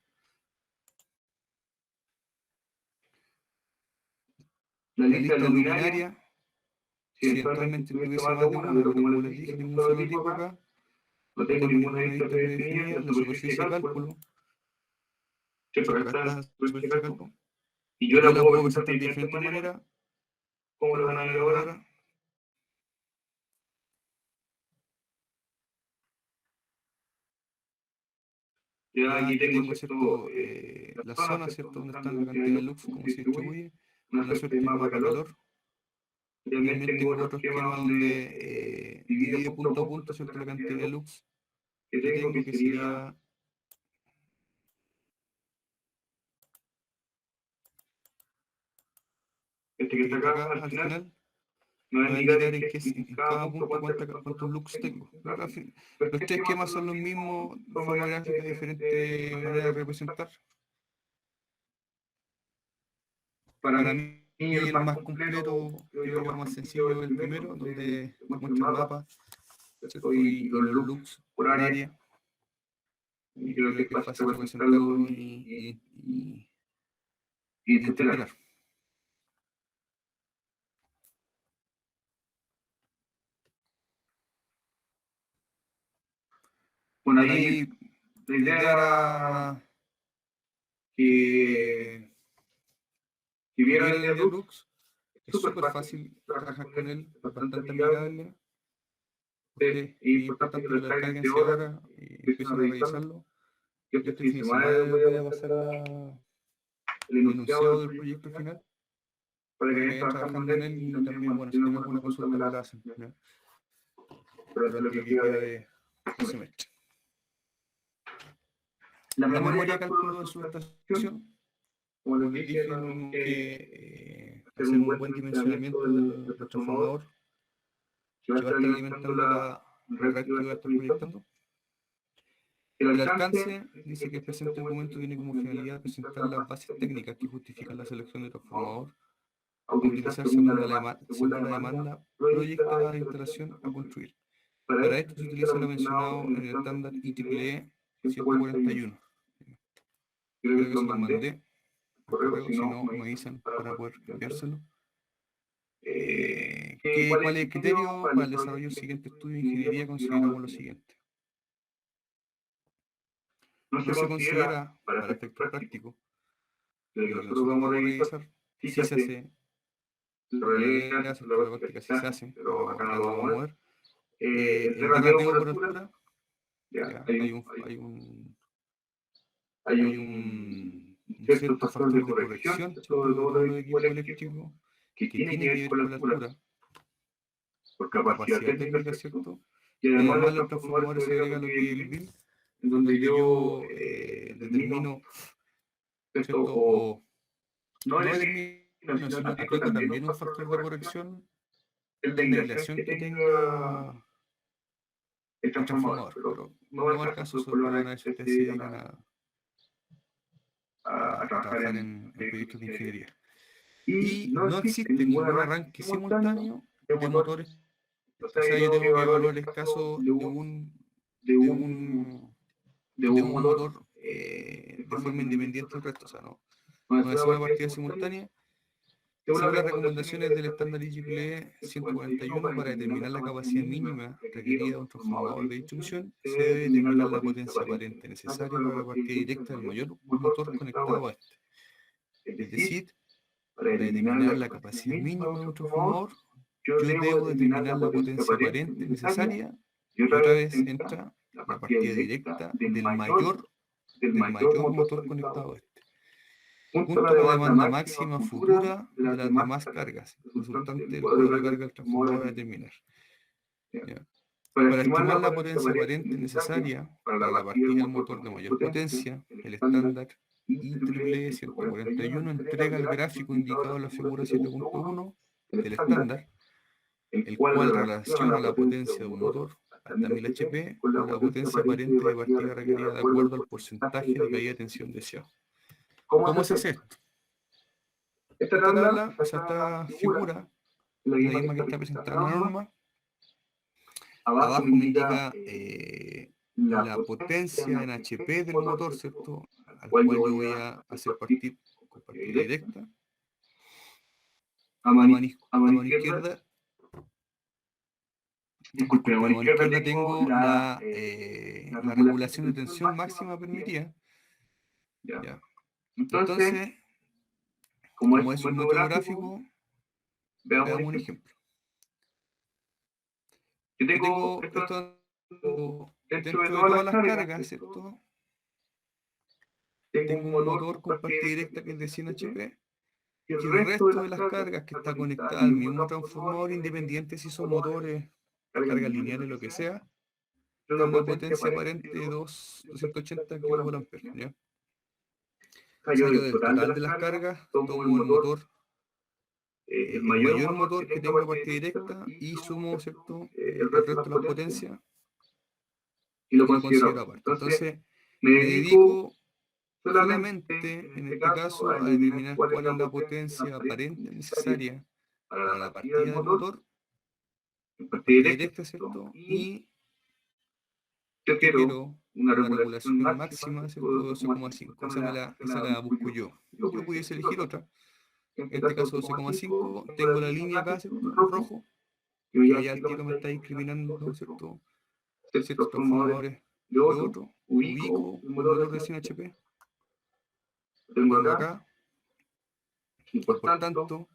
La lista de luminaria, si eventualmente tuviese más de una, pero como les dije, tengo un solo tipo acá, no tengo ninguna lista predefinida, la superficie de cálculo, ¿cierto? Acá está la superficie de cálculo. Y yo la puedo presentar de diferentes maneras, como lo van a ver ahora. Ya aquí tengo, ¿cierto? La zona, ¿cierto? Donde está la cantidad de lux, cómo se distribuye, una suerte de mapa calor. También tengo otro esquema donde divide punto a punto, ¿cierto? La cantidad de lux que tengo, que sería este que está acá al final. Me va a indicar en cada punto cuántos lux tengo. Los tres esquemas son los mismos, forma gráfica, diferente manera de representar. Para mí el más completo, creo yo, más sencillo es el primero, donde te muestra el mapa, ¿cierto? Y los lux por área. Y creo que es fácil representarlo y interpretar. Bueno, ahí la idea era que vieran el Dialux. Es súper fácil trabajar con él, es bastante amigable. Es importante que lo descarguen ahora y empiecen a revisarlo. Yo este fin de semana voy a pasar el enunciado del proyecto final para que vayan trabajando en él y también, bueno, si tienen alguna consulta me la hacen, ¿no? Durante lo que queda de semestre. La memoria de cálculo de su estación, como les dije, tenemos que hacer un buen dimensionamiento del transformador que va a estar alimentando la red que va a estar proyectando. El alcance dice que el presente documento tiene como finalidad presentar las bases técnicas que justifican la selección de transformador a utilizar según la demanda proyectada de instalación a construir. Para esto se utiliza lo mencionado en el estándar IEEE 141. Creo que se lo mandé por correo, si no me avisan para poder enviárselo. ¿Cuál es el criterio para el desarrollo del siguiente estudio de ingeniería? Consideramos lo siguiente. No se considera, para efectos prácticos, de lo que nosotros vamos a revisar, si se hace, la realidad, la práctica, si se hace, pero acá no lo vamos a mover. El rateo por altura, ya, hay un cierto factor de corrección, ¿cierto? De todo el equipo eléctrico que tiene que ver con la altura, por capacidad técnica, ¿cierto? Y además los transformadores se agrega lo que es el BIM, en donde yo determino, ¿cierto? O no determino, sino que aplico también un factor de corrección en la aislación que tenga el transformador, pero no va al caso, solo lo van a ver si ustedes se dedican a trabajar en proyectos de ingeniería. Y no existe ningún arranque simultáneo de motores. O sea, yo tengo que evaluar el caso de un motor de forma independiente del resto. O sea, no es una partida simultánea. Según las recomendaciones del estándar IEEE 141, para determinar la capacidad mínima requerida de un transformador de distribución, se debe determinar la potencia aparente necesaria para la partida directa del mayor motor conectado a este. Es decir, para determinar la capacidad mínima de un transformador, yo debo determinar la potencia aparente necesaria y otra vez entra la partida directa del mayor motor conectado a este, junto a la demanda máxima futura de las demás cargas, resultante del cuadro de carga del transformador a determinar. ¿Ya? Para estimar la potencia aparente necesaria para la partida del motor de mayor potencia, el estándar IEEE 141 entrega el gráfico indicado en la figura 7.1 del estándar, el cual relaciona la potencia de un motor hasta 1000 HP con la potencia aparente de partida requerida de acuerdo al porcentaje de caída de tensión deseado. ¿Cómo se hace esto? Esta tabla, o sea, esta figura, es la misma que está presentada en la norma. Abajo me indica la potencia en HP del motor, ¿cierto? Al cual yo voy a hacer partir con partida directa. A mano izquierda, disculpe, a mano izquierda tengo la regulación de tensión máxima permitida. ¿Ya? Entonces, como es un método gráfico, veamos un ejemplo. Yo tengo esto dentro de todas las cargas, ¿cierto? Tengo un motor con partida directa que es de 100 HP y el resto de las cargas que está conectada al mismo transformador, independiente si son motores, cargas lineales, lo que sea, tiene una potencia aparente de 280 kVA. ¿Ya? O sea, yo del total de las cargas tomo el motor, el mayor motor que tengo a partida directa y sumo, ¿cierto? El resto de las potencias y lo considero aparte. Entonces, me dedico solamente, en este caso, a determinar cuál es la potencia aparente necesaria para la partida del motor, en partida directa, ¿cierto? Y yo quiero una regulación máxima, ¿cierto? De 12,5. Esa la busco yo. Yo pudiese elegir otra. En este caso 12,5. Tengo la línea acá, ¿cierto? En rojo, que ya el tiro me está discriminando, ¿cierto? Ciertos transformadores de otro. Ubico un motor de 100 HP. Lo tengo acá. Y por tanto,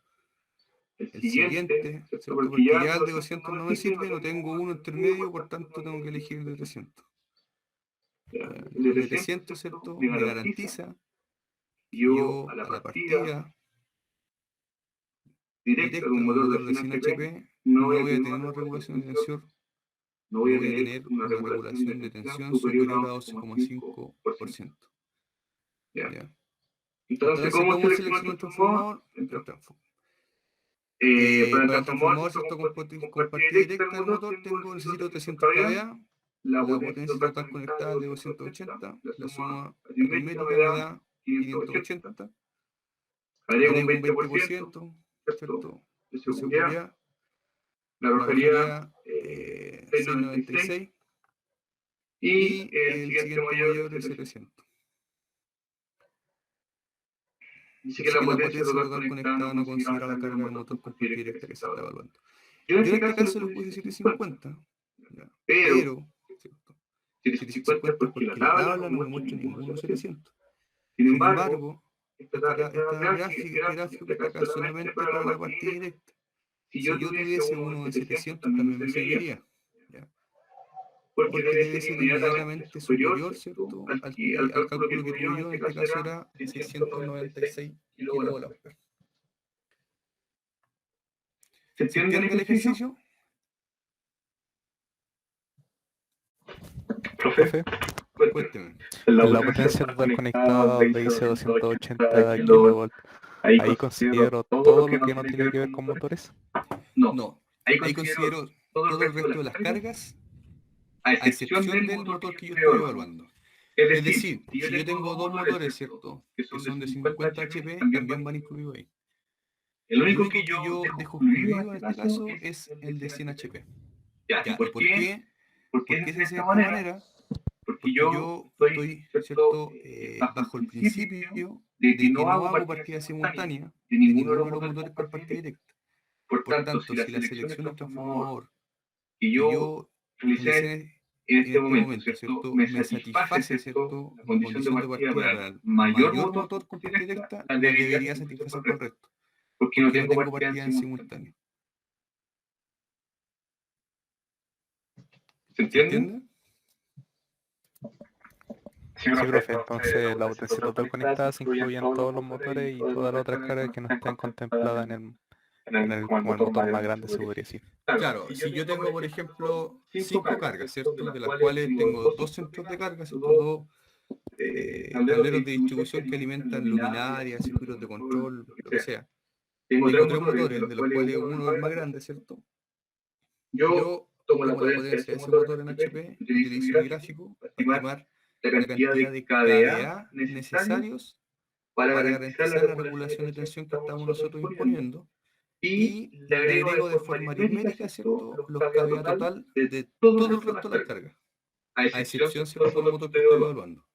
el siguiente, ¿cierto? Porque ya el de 200 no me sirve, no tengo uno intermedio, por tanto tengo que elegir el de 300. El de 300, ¿cierto? Me garantiza que yo a la partida directa de un motor de 100 HP no voy a tener una regulación de tensión, no voy a tener una regulación de tensión superior a 12,5%. ¿Ya? Entonces, ¿cómo selecciono el transformador? Para el transformador, ¿cierto? Con partida directa del motor necesito 300 kVA. La potencia total conectada es de 280. La suma aritmética me da 580. Agrego un 20%, ¿cierto? De seguridad. La arrojaría 696. Y el siguiente mayor es 700. Dice que la potencia total conectada no considera la carga del motor con partida directa que se está evaluando. Yo en este caso le puse 750, ¿ya? Pero, ¿cierto? 750 es porque la tabla no me muestra ninguno 700. Sin embargo, este gráfico que está acá solamente para la partida directa. Si yo tuviese uno de 700 también me serviría, ¿ya? Porque debe ser inmediatamente superior, ¿cierto? Al cálculo que tuve yo, en este caso era 696 kVA. ¿Se entiende el ejercicio? Profe, Cuénteme. la potencia total conectada donde dice 280 kV, ahí considero todo lo que no tiene que ver con motores. No, ahí considero todo el resto de las cargas, a excepción del motor que yo estoy evaluando. Es decir, si yo tengo dos motores, ¿cierto? Que son de 50 HP, también van incluidos ahí. El único que yo dejo excluido en este caso es el de 100 HP. Ya, ¿y por qué? ¿Por qué se hace de esta manera? Porque yo estoy, ¿cierto? Bajo el principio de que no hago partida simultánea de ninguno de los motores con partida directa. Por tanto, si la selección del transformador que yo realicé en este momento, ¿cierto? Me satisface, ¿cierto? La condición de partida para el mayor motor con partida directa, la debería satisfacer con el resto. Porque no tengo partida en simultáneo. ¿Se entiende? Sí, profe, entonces la potencia total conectada se incluye en todos los motores y todas las otras cargas que no están contempladas en como el motor más grande se podría decir. Claro, si yo tengo, por ejemplo, 5 cargas, ¿cierto? De las cuales tengo 2 centros de carga, ¿cierto? 2 tableros de distribución que alimentan luminarias, circuitos de control, lo que sea. Tengo 3 motores, de los cuales uno es el más grande, ¿cierto? Yo tomo la potencia de ese motor en HP, utilizo mi gráfico para estimar la cantidad de kVA necesarios para garantizar la regulación de tensión que estamos nosotros imponiendo y le agrego de forma aritmética, ¿cierto?, los kVA total de todo el resto de las cargas, a excepción, ¿cierto?, del motor que estoy evaluando.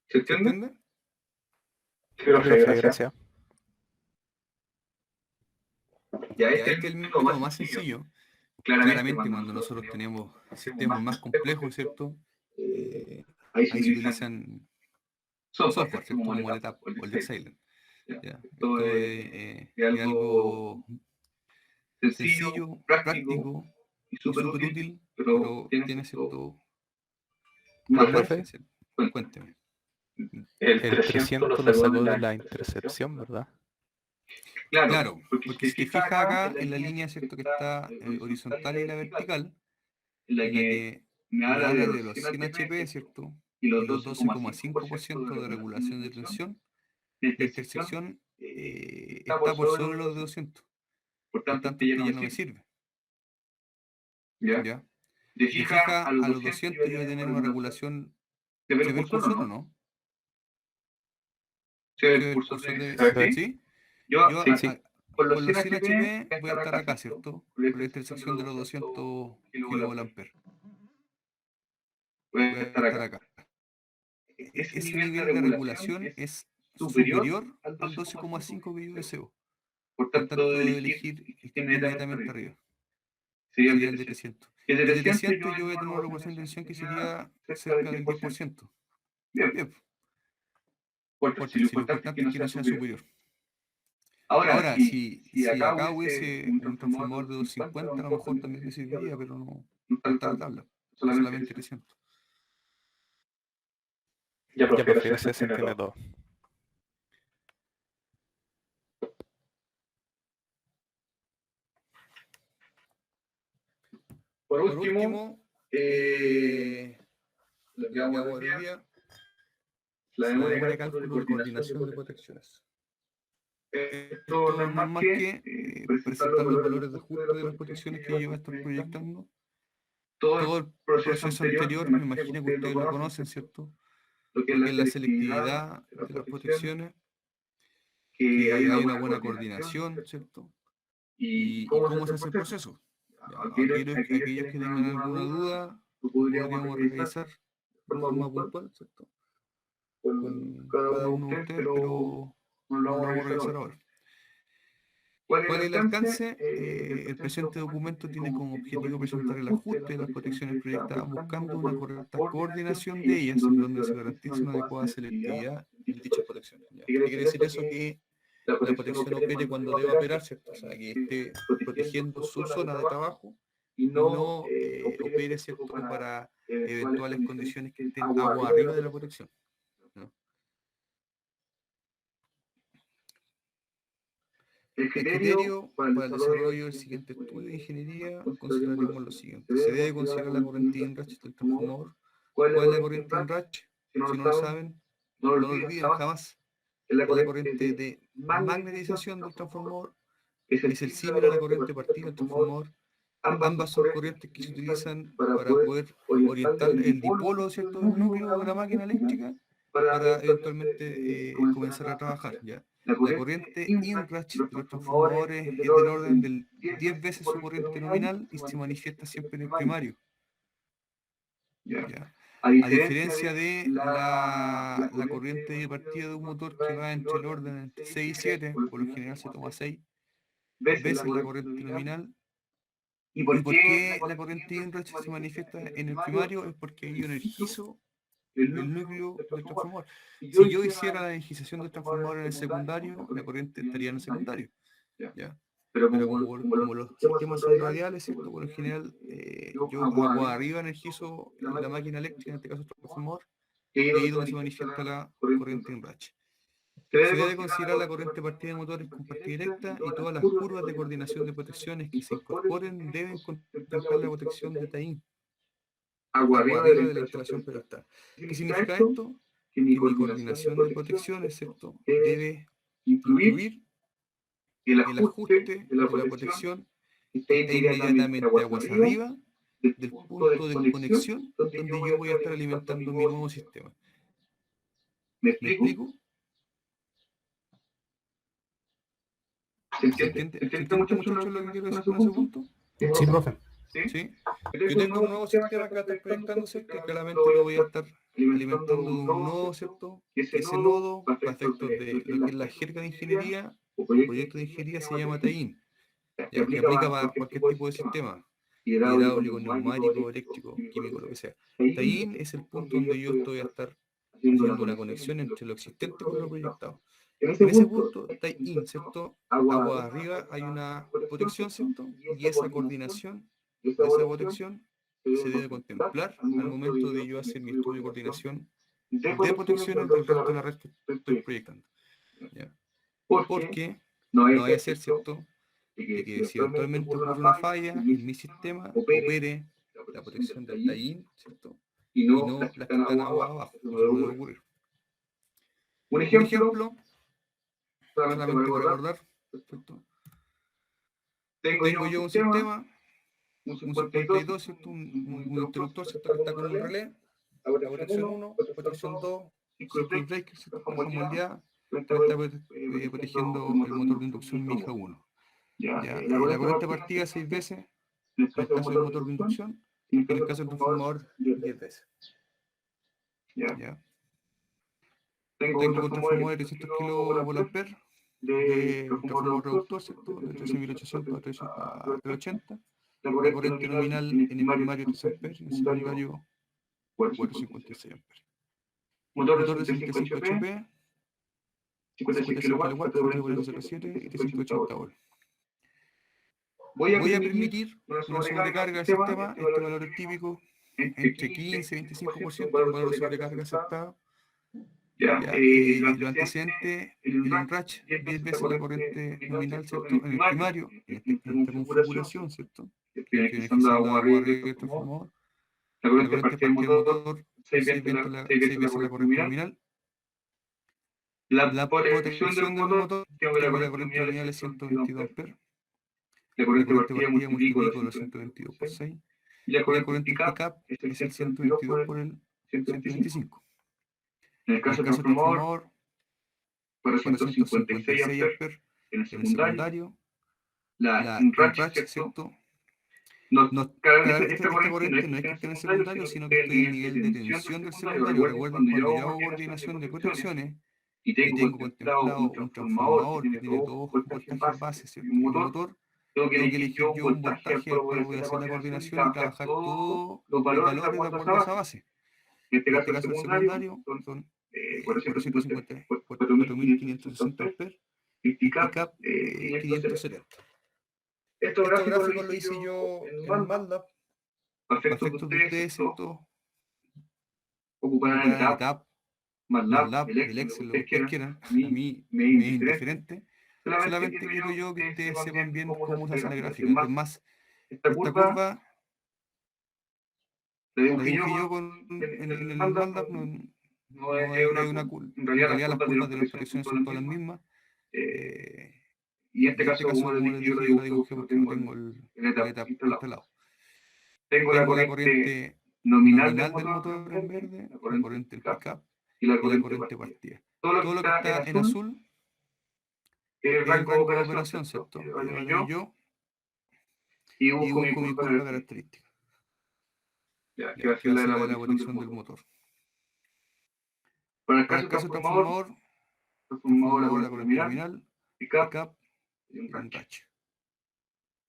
¿Se entiende? Sí, profe, gracias. Ya este es el método más sencillo. Claramente, cuando nosotros tenemos sistemas más complejos, ¿cierto? Ahí se utilizan software, ¿cierto? Como el ETAP o el Exailen. Esto es algo sencillo, práctico y súper útil, pero tiene cierto margen, ¿cierto? Cuénteme. El 300 lo sacó de la intercepción, ¿verdad? Claro, porque si te fijas acá en la línea, ¿cierto?, que está horizontal y la vertical, en la que me habla de los 100 HP, ¿cierto?, y los 12,5% de regulación de tensión, la intersección está por sobre los de 200. Por tanto, este ya no me sirve. ¿Ya? Si te fijas, a los 200 yo voy a tener una regulación. ¿Se ve el cursor o no? ¿Se ve el cursor de... ¿Sí? Yo con los 100 HP voy a estar acá, ¿cierto? Por la intersección de los 200 kVA. Voy a estar acá. Ese nivel de regulación es superior al 12,5 que yo deseo. Por tanto, debo elegir el que está inmediatamente arriba. Sería el de 300. El de 300 yo voy a tener una regulación de tensión que sería cerca del 10%. Bien. Porque si lo importante es que no sea superior. Ahora, si acá hubiese un transformador de 250, a lo mejor también me serviría, pero no está la tabla. Solamente 300. Ya, profe, gracias, se entiende todo. Por último, lo que vamos a ver hoy día, la memoria de cálculo y coordinación de protecciones. Esto no es más que presentar los valores de ajuste de las protecciones que yo voy a estar proyectando. Todo el proceso anterior, me imagino que ustedes lo conocen, ¿cierto? Lo que es la selectividad de las protecciones, que haya una buena coordinación, ¿cierto? Y cómo se hace el proceso. Aquellos que tengan alguna duda, lo podríamos revisar de forma puntual, ¿cierto?, con cada uno de ustedes, pero no lo vamos a revisar ahora. ¿Cuál es el alcance? El presente documento tiene como objetivo presentar el ajuste de las protecciones proyectadas buscando una correcta coordinación de ellas en donde se garantice una adecuada selectividad en dichas protecciones. ¿Ya? ¿Qué quiere decir eso? Que la protección opere cuando deba operar, ¿cierto? O sea, que esté protegiendo su zona de trabajo y no opere, ¿cierto?, para eventuales condiciones que estén agua arriba de la protección, ¿no? El criterio para el desarrollo del siguiente estudio de ingeniería, consideraremos lo siguiente. Se debe considerar la corriente INRACH del transformador. ¿Cuál es la corriente INRACH? Si no lo saben, no lo olviden jamás. Es la corriente de magnetización del transformador, es el símil a la corriente partida del transformador. Ambas son corrientes que se utilizan para poder orientar el dipolo, ¿cierto?, del núcleo de la máquina eléctrica para eventualmente comenzar a trabajar, ¿ya? La corriente INRACH de los transformadores es del orden del 10 veces su corriente nominal y se manifiesta siempre en el primario. ¿Ya? A diferencia de la corriente de partida de un motor que va entre el orden entre 6 y 7, por lo general se toma 6 veces la corriente nominal. ¿Y por qué la corriente INRACH se manifiesta en el primario? Es porque yo energizo el núcleo del transformador. Si yo hiciera la energización del transformador en el secundario, la corriente estaría en el secundario, ¿ya? Pero como los sistemas son radiales, ¿cierto?, por lo general yo hago arriba energizo la máquina eléctrica, en este caso el transformador, y ahí es donde se manifiesta la corriente INRACH. Se debe considerar la corriente partida de motores con partida directa y todas las curvas de coordinación de protecciones que se incorporen deben contemplar la protección de TAIN agua arriba de la instalación prevista. ¿Qué significa esto? Que mi coordinación de protecciones, ¿cierto?, debe incluir el ajuste de la protección que esté inmediatamente aguas arriba del punto de conexión donde yo voy a estar alimentando mi nuevo sistema. ¿Me explico? ¿Se entiende, muchachos, lo que quiero decir con ese punto? Sí, profe. ¿Sí? Yo tengo un nuevo sistema que va a estar proyectando, ¿cierto? Y claramente lo voy a estar alimentando de un nodo, ¿cierto? Ese nodo, para efectos de lo que es la jerga de ingeniería o proyecto de ingeniería, se llama TAIN. Ya, y aplica para cualquier tipo de sistema, hidráulico, neumático, eléctrico, químico, lo que sea. TAIN es el punto donde yo estoy a estar haciendo una conexión entre lo existente con lo proyectado. En ese punto, TAIN, ¿cierto? Agua arriba hay una protección, ¿cierto? Y esa coordinación de esa protección se debe contemplar al momento de yo hacer mi estudio de coordinación de protecciones del resto de la red que estoy proyectando. ¿Ya? Porque no vaya a ser, ¿cierto?, de que si eventualmente ocurre una falla en mi sistema, opere la protección del TAIN, ¿cierto?, y no las que están agua abajo. Eso no debe ocurrir. Un ejemplo, solamente para recordar, ¿cierto? Tengo yo un sistema, un 52, ¿cierto? Un interruptor, ¿cierto?, que está con un relé, la protección 1, protección 2, circuit breaker, ¿cierto?, caja moldeada, que está protegiendo el motor de inducción MIJA 1. ¿Ya? La corriente partida 6 veces, en el caso del motor de inducción, y en el caso del transformador 10 veces. ¿Ya? Tengo un transformador de 300 kVA de un transformador reductor, ¿cierto?, de 13.800 a 380. La corriente nominal en el primario 3 amperes y en el secundario 456 amperes. Motor de 65 HP, 56 kW, fuente de potencia 0,7 y 380 volts. Voy a permitir una sobrecarga del sistema. Este valor es típico, entre 15 y 25%, un valor de sobrecarga aceptado. Lo antecedente, el enrach 10 veces la corriente nominal, ¿cierto?, en el primario, en esta configuración, ¿cierto?, que estoy energizando agua arriba del transformador. La corriente partida del motor 6 veces la corriente nominal. La protección del motor, tengo la corriente nominal es 122 amperes. La corriente partida multiplico los 122 por 6. Y la corriente pickup es el 122 por el 125. En el caso del transformador, 456 amperes en el secundario. La enrach, ¿cierto? Esta corriente no es que esté en el secundario, sino que estoy en el nivel de tensión del secundario. Recuerden, cuando yo hago coordinación de protecciones y tengo contemplado un transformador que tiene dos voltajes base, ¿cierto?, y un motor, tengo que elegir yo un voltaje al cual voy a hacer la coordinación y trabajar todos los valores de acuerdo a esa base. En este caso el secundario son 4.560 amperes, el pickup 570. Estos gráficos lo hice yo en MATLAB. Para efectos de ustedes, ¿cierto?, ocuparán el GAP, MATLAB, el Excel, lo que ustedes quieran. A mí me es indiferente. Solamente quiero yo que ustedes sepan bien cómo se hace la gráfica. Es más, esta curva la dibujé yo en el MATLAB. No es en realidad las curvas de las protecciones son todas las mismas. Y en este caso, como les dije, yo la dibujé porque no tengo el ETAP instalado. Tengo la corriente nominal del motor en verde, la corriente del pickup y la corriente partida. Todo lo que está en azul es el rango de operación, ¿cierto?, que va a tener yo, y busco mi curva característica, que va a ser la de la protección del motor. Para el caso del transformador, la corriente nominal, pickup y un enrach.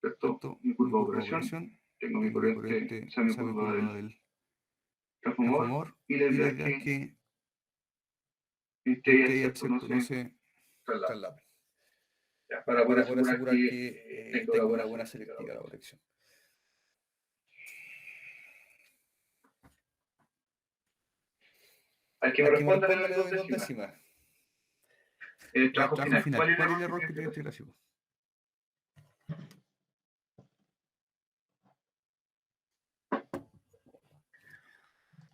¿Cierto? Mi curva de operación, tengo mi corriente, mi curva del transformador, y la idea es que ustedes, ¿cierto?, no se traslapen. Para poder asegurar que tenga una buena selectividad la protección. Al que me responda le doy 2 décimas. Ya, trabajo final. ¿Cuál es el error que tiene este gráfico?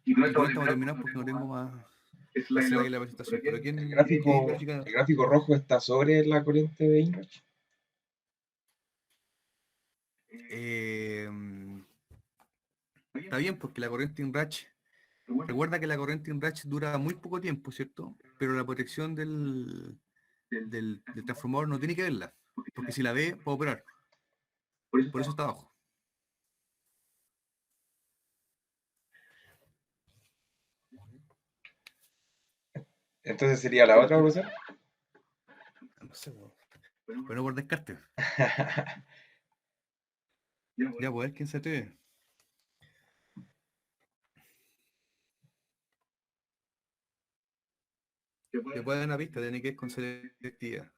Y con esto vamos a terminar porque no tengo más slide de la presentación. Pero ¿quién El gráfico rojo está sobre la corriente de Inrich. Está bien, porque la corriente InRatch, recuerda que la corriente InRatch dura muy poco tiempo, ¿cierto? Pero la protección del transformador no tiene que verla, porque si la ve, puede operar. Por eso está abajo. Entonces sería la otra, profesor. No sé, pero por descarte. Ya, pues, ¿quién se atreve? Que puede dar una pista, tiene que ir con selectividad.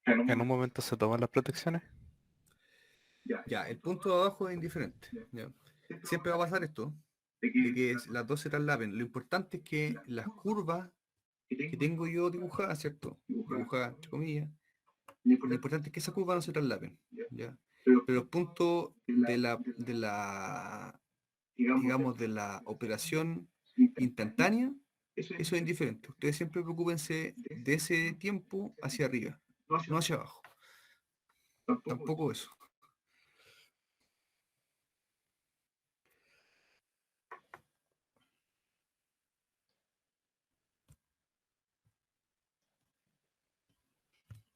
En un momento se toman las protecciones. Ya, el punto de abajo es indiferente. ¿Ya? Siempre va a pasar esto, de que las dos se traslapen. Lo importante es que las curvas que tengo yo dibujadas, ¿cierto? Dibujadas, entre comillas. Lo importante es que esas curvas no se traslapen. ¿Ya? Pero el punto digamos, de la operación instantánea, eso es indiferente. Ustedes siempre preocúpense de ese tiempo hacia arriba, no hacia abajo. Tampoco eso.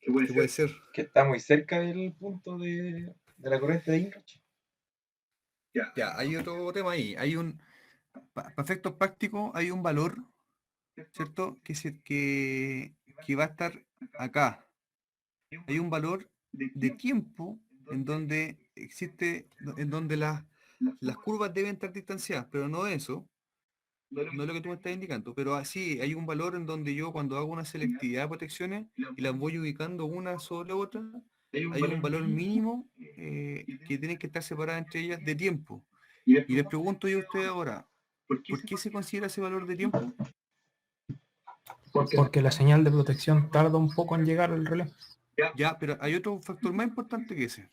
¿Qué puede ser? Que está muy cerca del punto de la corriente de Inrich. Ya, hay otro tema ahí. Para efectos prácticos, hay un valor, ¿cierto? Que va a estar acá. Hay un valor de tiempo en donde en donde las curvas deben estar distanciadas, pero no eso, no es lo que tú me estás indicando, pero así hay un valor en donde yo cuando hago una selectividad de protecciones y las voy ubicando una sobre otra, hay un valor mínimo que tienen que estar separadas entre ellas de tiempo. Y les pregunto yo a ustedes ahora, ¿por qué se considera ese valor de tiempo? Porque la señal de protección tarda un poco en llegar al relé. Ya, pero hay otro factor más importante que ese.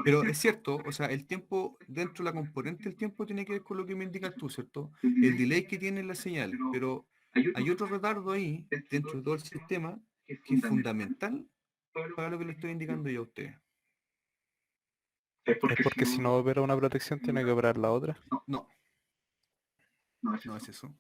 Pero es cierto, o sea, el tiempo, dentro de la componente del tiempo tiene que ver con lo que me indicas tú, ¿cierto? El delay que tiene la señal, pero hay otro retardo ahí, dentro de todo el sistema, que es fundamental para lo que le estoy indicando yo a ustedes. Es porque si no opera una protección tiene que operar la otra. No, no es eso.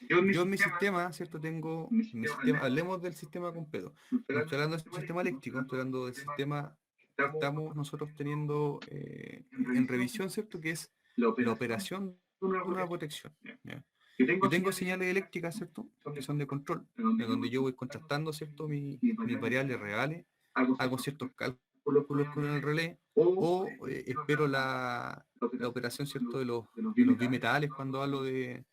Yo en mi sistema, ¿cierto? Tengo mi sistema, hablemos del sistema completo. No estoy hablando del sistema eléctrico, estoy hablando del sistema que estamos nosotros teniendo en revisión, ¿cierto? Que es la operación de una protección. ¿Ya? Yo tengo señales eléctricas, ¿cierto? Que son de control, en donde yo voy contrastando, ¿cierto? Mis variables reales, hago ciertos cálculos con el relé, o espero la operación, ¿cierto? De los bimetales cuando hablo de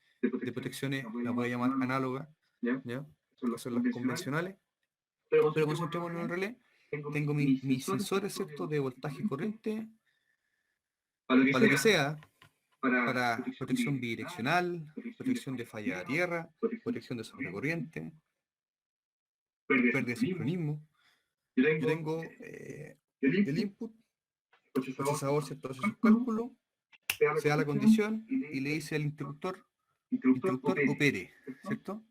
protecciones, las voy a llamar análogas, ¿ya? Que son las convencionales, pero concentrémonos en el relé. Tengo mis sensores, ¿cierto? De voltaje y corriente, para lo que sea, para protección bidireccional, protección de falla a tierra, protección de sobrecorriente, pérdida de sincronismo. Yo tengo el input, el procesador, ¿cierto? Hace sus cálculos, se da la condición y le dice al interruptor opere, ¿cierto?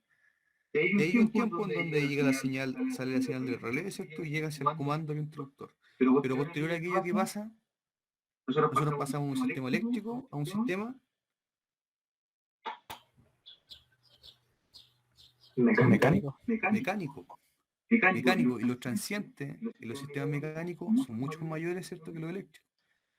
Y hay un tiempo en donde llega la señal, sale la señal del relé, ¿cierto? Y llega hacia el comando del interruptor. Pero posterior a aquello que pasa, nosotros pasamos de un sistema eléctrico a un sistema Mecánico. mecánico. Y los transientes y los sistemas mecánicos son mucho mayores, ¿cierto?, que los eléctricos.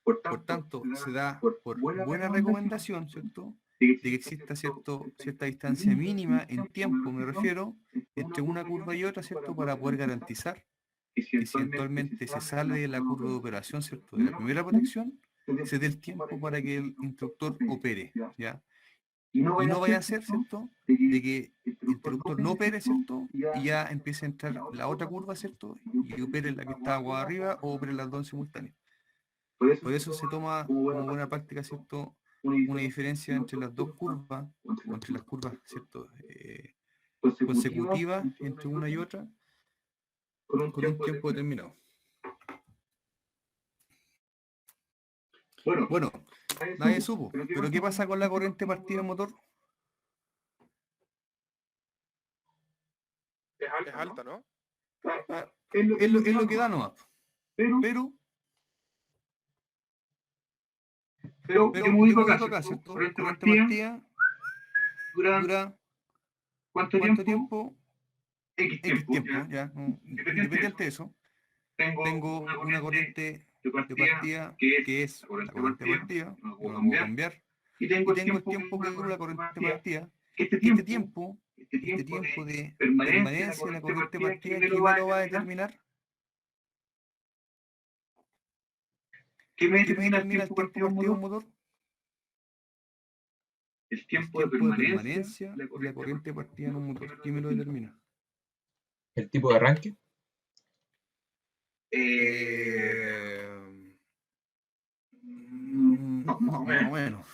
Por tanto, se da por buena recomendación, ¿cierto?, de que exista cierta distancia mínima en tiempo, me refiero, entre una curva y otra, ¿cierto?, para poder garantizar que si eventualmente se sale de la curva de operación, ¿cierto?, de la primera protección, se dé el tiempo para que el instructor opere, ¿ya? Y no vaya a ser, ¿cierto?, de que el interruptor no opere, ¿cierto?, y ya empiece a entrar la otra curva, ¿cierto?, y opere la que está agua arriba o opere las dos en simultáneo. Por eso se toma como buena práctica, ¿cierto? Una diferencia entre las dos curvas, o entre las curvas, ¿cierto? Consecutivas entre una y otra, con un tiempo determinado. Bueno, nadie supo, pero ¿qué pasa con la corriente partida en motor? Es alta, ¿no? Ah, es lo que da nomás. Pero ¿qué modifico acá, cierto? Corriente partida dura ¿cuánto tiempo? X tiempo, ya. Independiente de eso, tengo una corriente de partida que es la corriente de partida, no la puedo cambiar. Y tengo el tiempo que dura la corriente partida. Este tiempo de permanencia de la corriente partida, ¿qué me lo va a determinar? ¿Qué me determina el tiempo partido de un motor? El tiempo de permanencia de la corriente partida en un motor. ¿Qué me lo determina? El tipo de arranque. No, más o menos.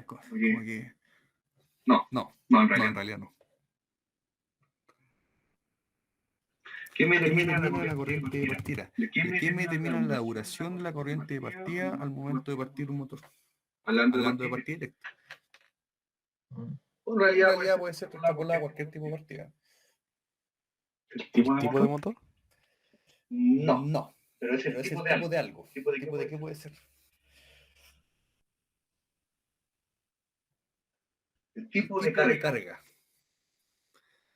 Como que... No, en realidad no. ¿Qué me determina la corriente de partida? ¿Qué me determina la duración de la corriente de partida al momento de partir un motor? Hablando de partida directa. En realidad puede ser extrapolado a cualquier tipo de partida. ¿El tipo de motor? No, pero es el tipo de algo. ¿Tipo de qué puede ser? El tipo de carga.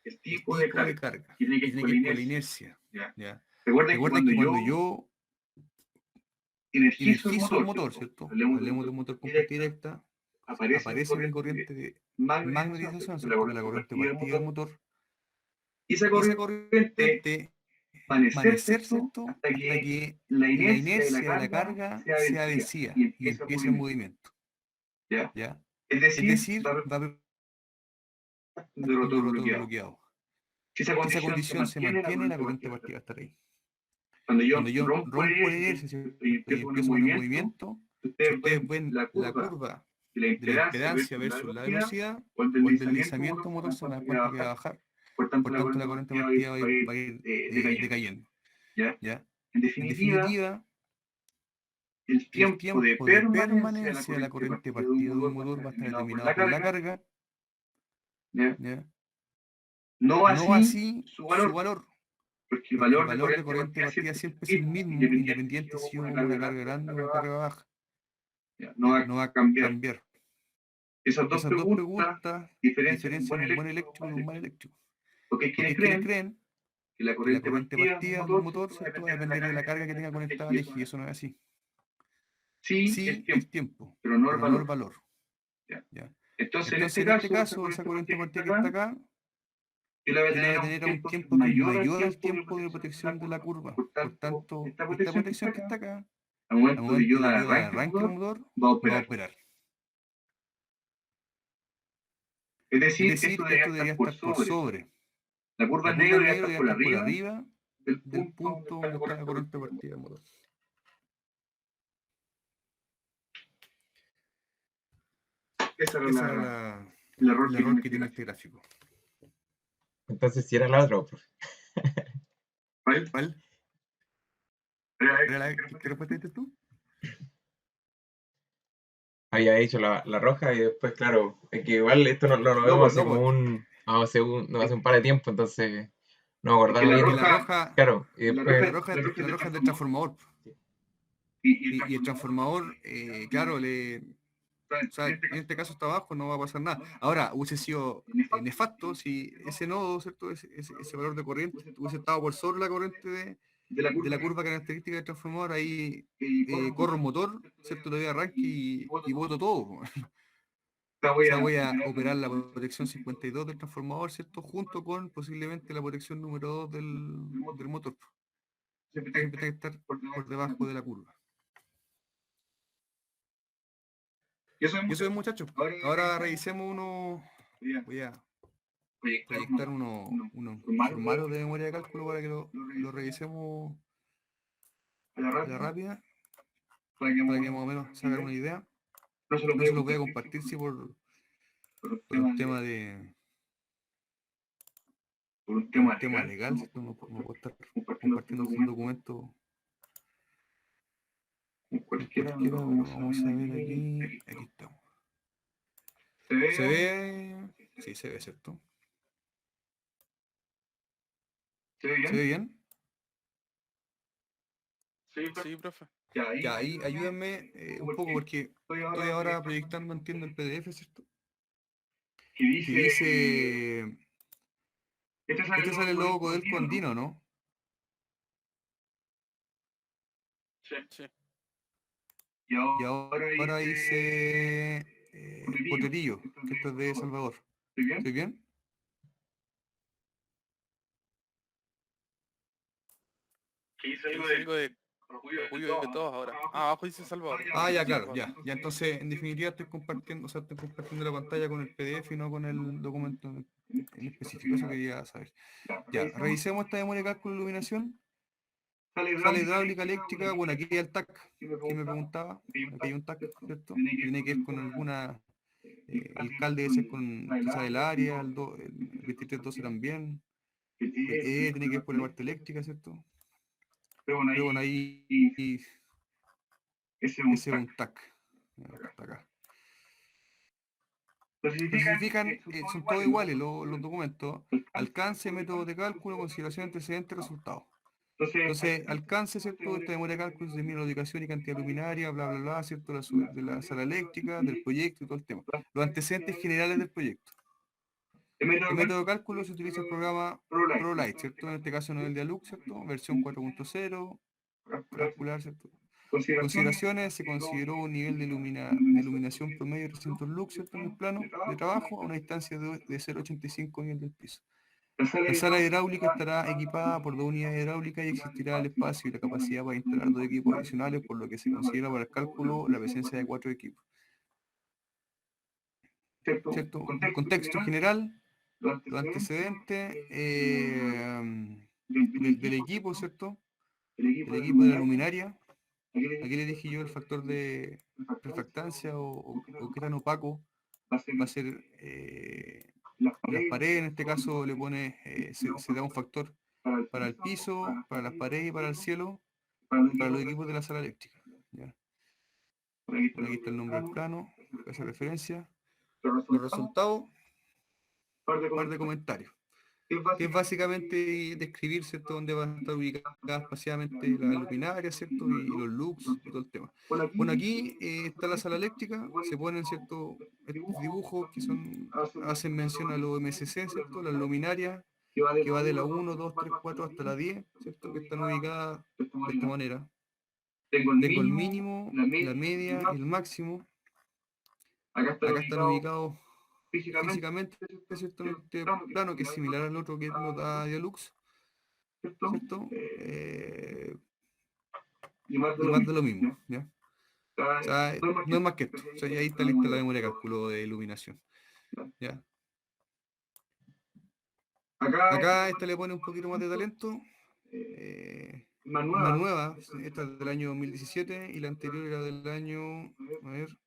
El tipo de carga. Tiene que ir con la inercia. ¿Ya? Recuerden que cuando yo energizo el motor, ¿cierto? Hablemos de un motor con partida directa, aparece mi corriente de magnetización, ¿cierto? De la corriente partida del motor. Y esa corriente permanecer, ¿cierto? Hasta que la inercia de la carga sea vencida y empiece el movimiento. ¿Ya? Es decir, va a haber un rotor bloqueado. Si esa condición se mantiene, la corriente partida va a estar ahí. Cuando yo rompo la inercia, ¿cierto? Y empiezo con el movimiento, si ustedes ven la curva de la impedancia versus la velocidad o el deslizamiento motor, se dan cuenta que va a bajar. Por tanto, la corriente partida va a ir decayendo. ¿Ya? En definitiva, el tiempo de permanencia de la corriente partida de un motor va a estar determinado por la carga, ¿ya? No así su valor, porque el valor de corriente partida siempre es el mismo, independiente si yo pongo una carga grande o una carga baja. No va a cambiar. Esas dos preguntas diferencian un buen eléctrico de un mal eléctrico. Porque hay quienes creen que la corriente partida de un motor, ¿cierto? Va a depender de la carga que tenga conectada al eje, y eso no es así. Sí, el tiempo, pero no el valor. ¿Ya? Entonces, en este caso, esa corriente partida que está acá, yo la voy a tener a un tiempo que es mayor al tiempo de protección de la curva. Por tanto, esta protección que está acá, al momento de yo dar arranque al motor, va a operar. Es decir, esto debería estar por sobre. La curva negro debería estar por arriba del punto donde está la corriente partida del motor. Ese era el error que tiene este gráfico. Entonces, si era la otra, profe. ¿Cuál? ¿Qué respuesta diste tú? Había hecho la roja y después, claro, es que igual esto no lo vemos hace como hace un par de tiempo, entonces no me acordaba bien. La roja, claro, y después la roja es del transformador. Y el transformador, claro, o sea, en este caso está abajo, no va a pasar nada. Ahora, hubiese sido nefasto si ese nodo, ¿cierto? Ese valor de corriente hubiese estado por sobre la corriente de la curva característica del transformador. Ahí corro un motor, ¿cierto? Le doy arranque y boto todo. O sea, voy a operar la protección 52 del transformador, ¿cierto? Junto con posiblemente la protección número 2 del motor. Siempre tiene que estar por debajo de la curva. Yo soy muchacho. Ahora revisemos uno. Voy a proyectar unos formatos de memoria de cálculo para que lo revisemos a la rápida. para que más o menos se hagan una idea. No se los voy a compartir, sí, por un tema de... Por un tema legal, ¿cierto? No puedo estar compartiendo el documento con cualquiera, pero vamos a ver aquí. Aquí estamos. ¿Se ve? Sí, se ve, ¿cierto? ¿Se ve bien? Sí, profe. Ya, ahí ayúdenme un poco porque estoy ahora proyectando, entiendo el PDF, ¿cierto? Que dice... Este sale el logo Codelco andino, ¿no? Sí. Y ahora dice Potrerillo, que esto es de Salvador. ¿Estoy bien? Dice algo de orgullo de todos ahora. Ah, abajo dice Salvador. Ah, ya, Sí, claro, Salvador. ya. Ya, entonces, en definitiva estoy compartiendo, o sea, estoy compartiendo la pantalla con el PDF y no con el documento en específico. Eso quería saber. Ya, revisemos esta memoria de cálculo de iluminación. Sale hidráulica, eléctrica. Bueno, aquí hay el TAC que me preguntaba. Aquí hay un TAC, ¿cierto? Tiene que ver con alguna... el CAL debe ser con quizás el área, el 2312 también. Tiene que ver por la parte eléctrica, ¿cierto? Pero bueno, ahí ese es un TAC. Está acá. Especifican, son todos iguales los documentos. Alcance, método de cálculo, consideración, antecedente, resultado. Entonces, alcance, ¿cierto? Esta memoria de cálculo se mide la ubicación y cantidad luminaria, bla, bla, bla, ¿cierto? De la sala eléctrica, del proyecto y todo el tema. Los antecedentes generales del proyecto. El método de cálculo se utiliza el programa ProLight, ¿cierto? En este caso no es el Dialux, ¿cierto? Versión 4.0, calcular, ¿cierto? Consideraciones, se consideró un nivel de iluminación promedio de 300 lux, ¿cierto? En el plano de trabajo a una distancia de 0,85 nivel del piso. La sala hidráulica estará equipada por 2 unidades hidráulicas y existirá el espacio y la capacidad para instalar 2 equipos adicionales, por lo que se considera para el cálculo la presencia de 4 equipos. ¿Cierto? Contexto general, los antecedentes del equipo, ¿cierto? El equipo de la luminaria. Aquí le dije yo el factor de refractancia o que tan opaco va a ser las paredes. En este caso le pone, se da un factor para el piso, para las paredes y para el cielo, para los equipos de la sala eléctrica. ¿Ya? Aquí está el nombre del plano, esa referencia. Los resultados, par de comentarios. Que es básicamente describir, ¿cierto?, dónde va a estar ubicada espaciadamente la luminaria, ¿cierto?, y los lux y todo el tema. Bueno, aquí está la sala eléctrica, se ponen, ¿cierto?, estos dibujos que hacen mención a los MSC, ¿cierto?, las luminarias, que va de la 1, 2, 3, 4 hasta la 10, ¿cierto?, que están ubicadas de esta manera. Tengo el mínimo, la media y el máximo. Acá están ubicados físicamente, ¿cierto? En este plano que es similar al otro que nos da Dialux, ¿cierto? Y más de lo mismo, ¿ya? O sea, no es más que esto. O sea, y ahí está lista la memoria de cálculo de iluminación, ¿ya? Acá esta le pone un poquito más de talento. Más nueva, esta es del año 2017 y la anterior era del año, a ver,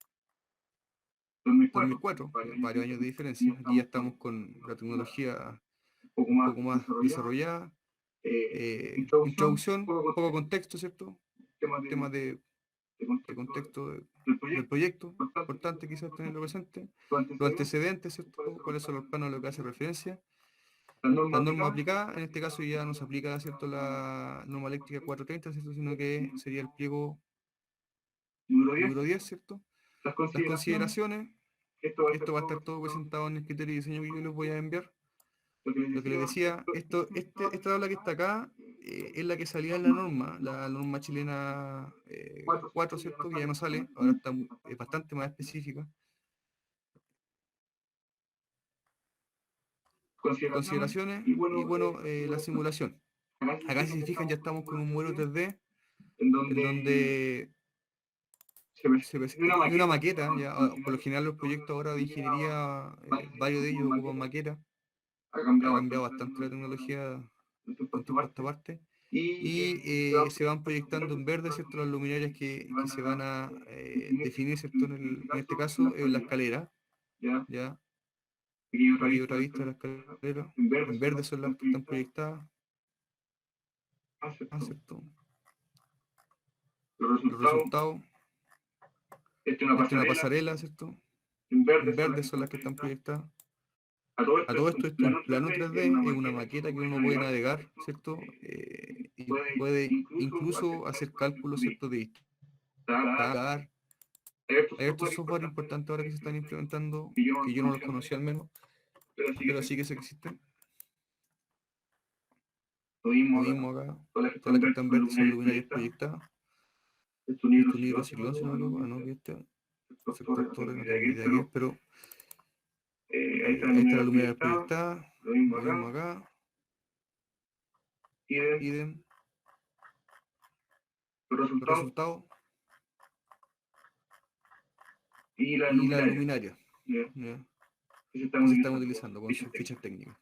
2004, varios años de diferencia. Aquí ya estamos con la tecnología un poco más desarrollada. Introducción, poco contexto, ¿cierto? Temas de contexto del proyecto, importante quizás tenerlo presente. Los antecedentes, ¿cierto? ¿Cuáles son los planos a los que hace referencia? La norma aplicada, en este caso ya no se aplica, ¿cierto?, la norma eléctrica 430, ¿cierto?, sino que sería el pliego número 10, ¿cierto? Las consideraciones, esto va a estar todo presentado en el criterio de diseño que yo les voy a enviar. Lo que les decía, esta tabla que está acá es la que salía en la norma chilena 4, ¿cierto?, que ya no sale, ahora es bastante más específica. Consideraciones y bueno, la simulación. Acá si se fijan ya estamos con un modelo 3D en donde y una maqueta, ya, por lo general los proyectos ahora de ingeniería, varios de ellos ocupan maqueta. Ha cambiado bastante la tecnología de un tiempo a esta parte. y se van proyectando en verde, ¿cierto? Las luminarias que se van a definir, ¿cierto? En este caso, la escalera, ¿ya? Aquí otra vista de la escalera. En verde son las que están proyectadas, ¿cierto? Los resultados. Esta es una pasarela, ¿cierto? En verde son las que están proyectadas. A todo esto es un plano 3D, es una maqueta que uno puede navegar, ¿cierto? Y puede incluso hacer cálculos, ¿cierto? De distancia. Hay estos software importantes ahora que se están implementando, que yo no los conocía al menos, pero sí que se existen. Lo mismo acá, todas las que están verdes son luminarias proyectadas. Esto es un hidrociclón, si no me equivoco, ¿no? Que este sector torre, no tengo ni idea qué es, pero ahí está la luminaria proyectada, lo mismo acá. Idem. Los resultados. Y la luminaria, ¿ya? Que se están utilizando con sus fichas técnicas.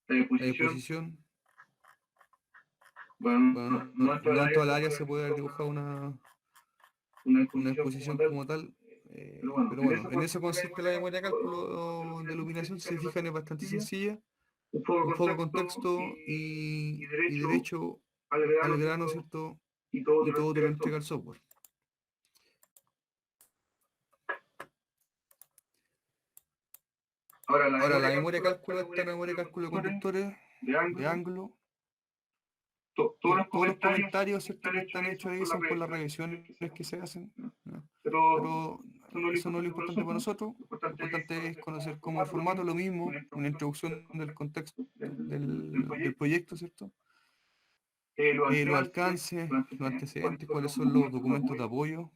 La disposición. Bueno, no en toda la área se puede haber dibujado una exposición como tal, pero bueno, en eso consiste la memoria de cálculo de iluminación. Si se fijan, es bastante sencilla, un poco de contexto y derecho al grano, ¿cierto? Y todo te lo entrega el software. Ahora, la memoria de cálculo, esta memoria de cálculo de conductores, de ángulo, todos los comentarios, ¿cierto? Que están hechos ahí son por las revisiones que se hacen, ¿no? Pero eso no es lo importante para nosotros. Lo importante es conocer cómo el formato, lo mismo, una introducción del contexto del proyecto, ¿cierto? Los alcances, los antecedentes, cuáles son los documentos de apoyo.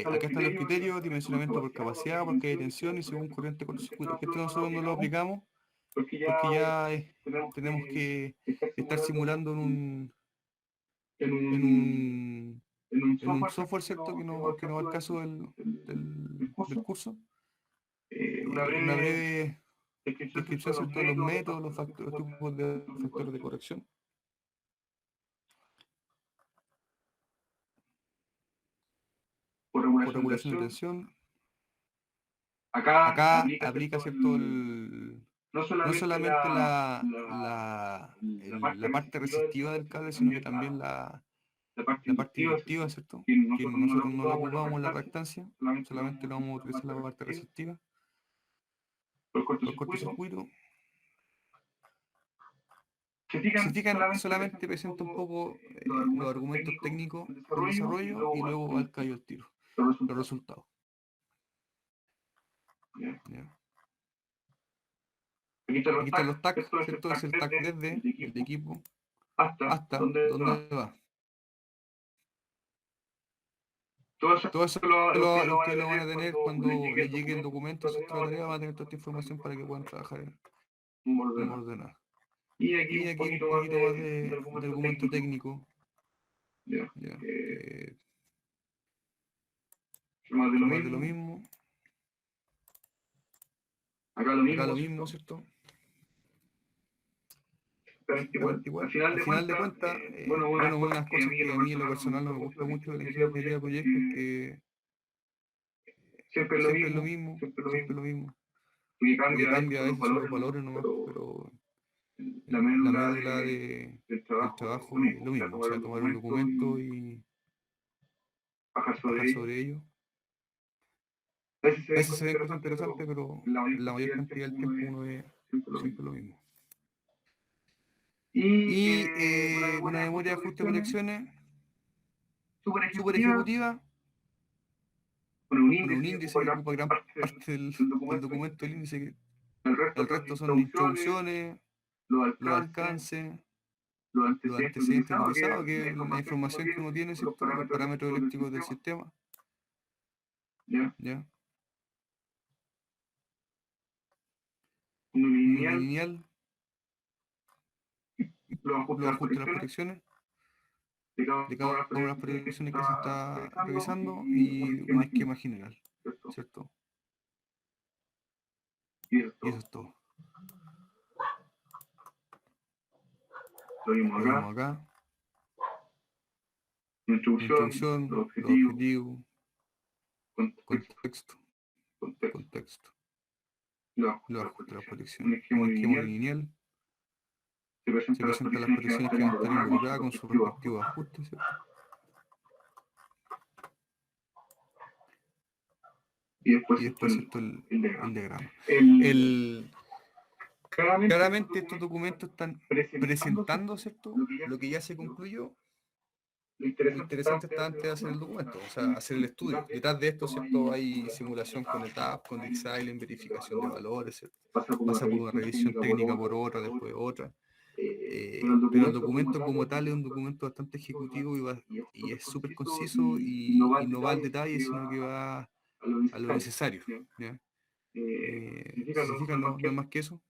Acá están los criterios, dimensionamiento por capacidad, porque hay tensión y según corriente cortocircuito. Esto nosotros no lo aplicamos porque ya tenemos que estar simulando en un software, ¿cierto? Que no va al caso del curso. Una breve descripción, ¿cierto? De los métodos, los tipos de factores de corrección. Por regulación de tensión. Acá aplica, ¿cierto? No solamente la parte resistiva del cable, sino que también la parte inductiva, ¿cierto? Que nosotros no la ocupamos en la reactancia, solamente lo vamos a utilizar la parte resistiva. Por cortocircuito. Se fijan, solamente presenta un poco los argumentos técnicos del desarrollo y luego al callo el tiro, los resultados. ¿Ya? Aquí están los tags, ¿cierto? Es el tag desde el equipo hasta dónde va. Todo eso ustedes lo van a tener cuando les llegue el documento, ¿cierto? La tarea, van a tener toda esta información para que puedan trabajar en forma ordenada. Y aquí un poquito más de argumento técnico. Ya. Más de lo mismo. Acá lo mismo, ¿cierto? Igual. Al final de cuentas, bueno, una de las cosas que a mí en lo personal no me gusta mucho de la ingeniería de proyectos es que siempre es lo mismo, Porque cambia a veces son los valores nomás, pero la médula del trabajo es lo mismo. O sea, tomar un documento y bajar sobre ello. A veces se ven cosas interesantes, pero la mayor cantidad del tiempo uno ve siempre lo mismo. Y una memoria de ajuste de proyecciones súper ejecutiva. Bueno, un índice que ocupa gran parte del documento del índice, que el resto son introducciones, los alcances, los antecedentes utilizados, que es la información que uno tiene, ¿cierto? Los parámetros eléctricos del sistema. ¿Ya? Un lineal, los ajustes de las proyecciones, de cada una de las proyecciones que se está revisando y un esquema general, ¿cierto? Y eso es todo. Lo Lo mismo mismo acá. acá. Introducción, Introducción, los los objetivos, objetivos, contexto, contexto, contexto. los Los ajustes de la protección. Un protección. Un esquema esquema lineal. lineal. Se Se presentan las presentan las peticiones peticiones que van a estar involucradas con sus respectivos respectivos ajustes, ¿cierto? y Y después después, esto ¿cierto? el El diagrama. diagrama. El, Claramente estos documentos están presentando, presentando, ¿cierto? lo que ya Lo que ya se concluyó. concluyó. Lo Lo interesante interesante está antes de hacer el documento, o sea, hacer el estudio. Detrás de esto, ¿cierto? Hay simulación con etapas, con Exile, verificación de valores, ¿cierto? pasa Pasa por una revisión técnica por otra, después otra. Pero el documento como tal es un documento bastante ejecutivo y es súper conciso y no va al detalle, sino que va a lo necesario. ¿Ya? Si se fijan, no es más que eso.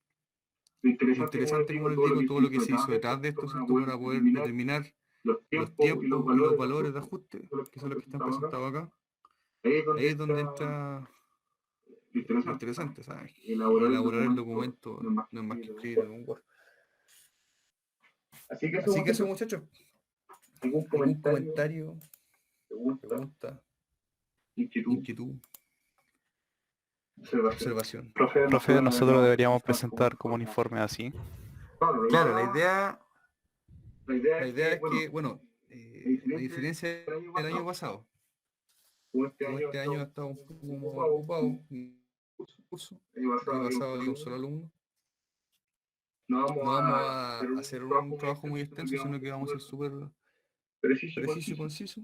Lo Lo interesante, como les todo digo, todo lo que se hizo detrás de esto, ¿cierto? Para poder determinar los los tiempos tiempos y los de valores de ajuste, ajuste, que son los que están presentados acá. Ahí Ahí es donde entra entra lo lo interesante, interesante, ¿sabes? elaborar Elaborar el documento documento no no es más que es escribir en un Word. Así que Así que eso, muchachos, algún ¿algún comentario, comentario, pregunta, pregunta, inquietud, inquietud, observación. observación? Profe, nosotros deberíamos presentar presentar como un informe así. Claro, la idea la es idea que, es que, bueno, a diferencia del año pasado, como como este año ha estado un poco más ocupado, en curso, el año el año había pasado había un solo alumno, no no vamos a hacer hacer un trabajo muy extenso, sino que vamos a ser súper preciso y preciso y conciso. conciso.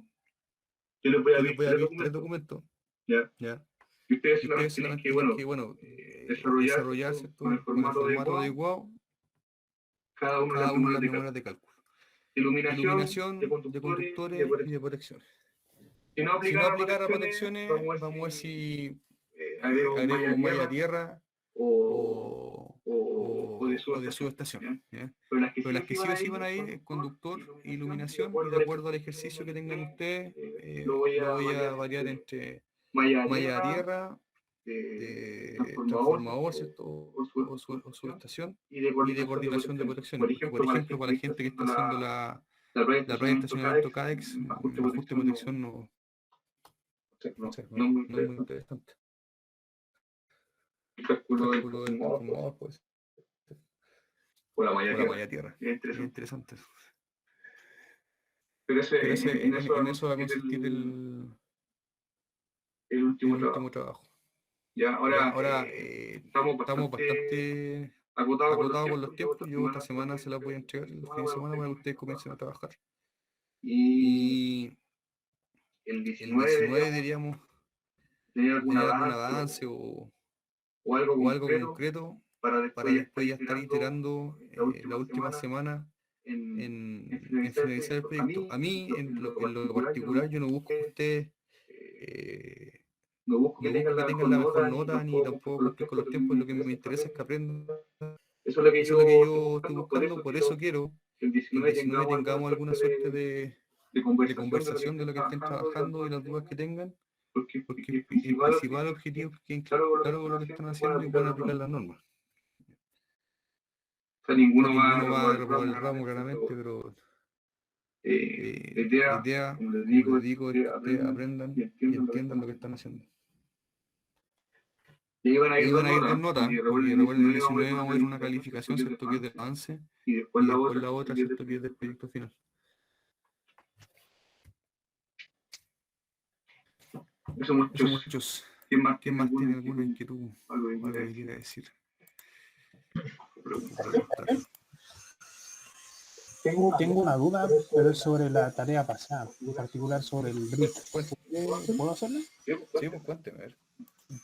Yo les voy a Yo les abrir voy a tres abrir tres documentos, documentos, ¿ya? ¿ya? Y ustedes Y ustedes solamente tienen solamente que, tienen que, bueno, desarrollar, desarrollar, ¿cierto? ¿cierto? Con el formato adecuado adecuado cada una de las cada una de memorias las de cálculo. memorias de cálculo. Iluminación de Iluminación de conductores y de conductores y de protección. protecciones. Si no Si no aplicara aplicara a protecciones, protecciones, vamos a vamos a ver ver si si agrego agrego malla malla a tierra o, o de subestación. subestación. ¿Ya? ¿Ya? Pero las que Pero sí las o que sí sí van o a sí ir van a ir, conductor, conductor, iluminación, y de al acuerdo al ejercicio ejercicio que tengan ustedes, lo lo voy a variar entre malla a tierra, transformador, ¿cierto? O subestación, y de coordinación de protecciones. Porque, por ejemplo, para la gente que está haciendo la playa de estacionamiento CADEX, ajuste de protección no, no sé, no es muy no es muy interesante. interesante. El cálculo del Cálculo del transformador transformador, pues, o la o la tierra. malla tierra. Es Es interesante. interesante. Pero Pero ese, en eso va a consistir consistir el el último último trabajo. trabajo. Ya, Ya, ahora ahora estamos estamos bastante bastante acotados con los Yo tiempos. Yo esta semana se las voy a entregar los fines de semana para que ustedes comiencen a trabajar. Y Y el el 19 19 deberíamos deberíamos tener algún tener algún avance avance o o algo concreto concreto para para después después ya ya estar estar iterando iterando la la última última semana semana en en finalizar el finalizar el proyecto. A proyecto. A mí, mí, en en lo lo particular, particular, yo no busco que ustedes eh, no busco no que busco tengan que la mejor tengan la mejor nota ni nota ni tampoco tampoco cumplir cumplir con con los los tiempos. tiempos. Lo Lo que que me me interesa interesa es es que que aprendan. aprendan. Eso es lo que Eso es lo que yo yo estoy buscando. Por eso quiero que el que el 19 19 tengamos alguna suerte de de conversación conversación de lo que estén trabajando y las dudas que tengan, porque porque el el principal principal objetivo objetivo es que claro con claro con lo que están haciendo y aplicar puedan las aplicar normas. las normas. O sea, O sea, ninguno va a ninguno va a reprobar el reprobar ramo el ramo claramente, claramente, pero pero la la idea, idea, como les como digo, les es que digo, es que ustedes ustedes aprendan y aprendan y entiendan lo que entiendan están lo que haciendo. están haciendo. Y ahí van a Y ir ahí dos van a ir dos notas, notas, porque porque recuerden, recuerden, el el 19 19 vamos a ver una calificación, ¿cierto? ¿cierto? Que es del avance, Y después y la después otra, la otra, ¿cierto? Que es del proyecto final. Eso Eso, muchos. muchos. ¿Quién ¿Quién más más tiene tiene alguna alguna inquietud? inquietud Algo o que algo quiera que quiera decir. decir O o preguntar. preguntar? Tengo una duda, pero es sobre la tarea pasada, en particular sobre el brick. ¿Puedo hacerlo? Sí, pues cuénteme, a ver.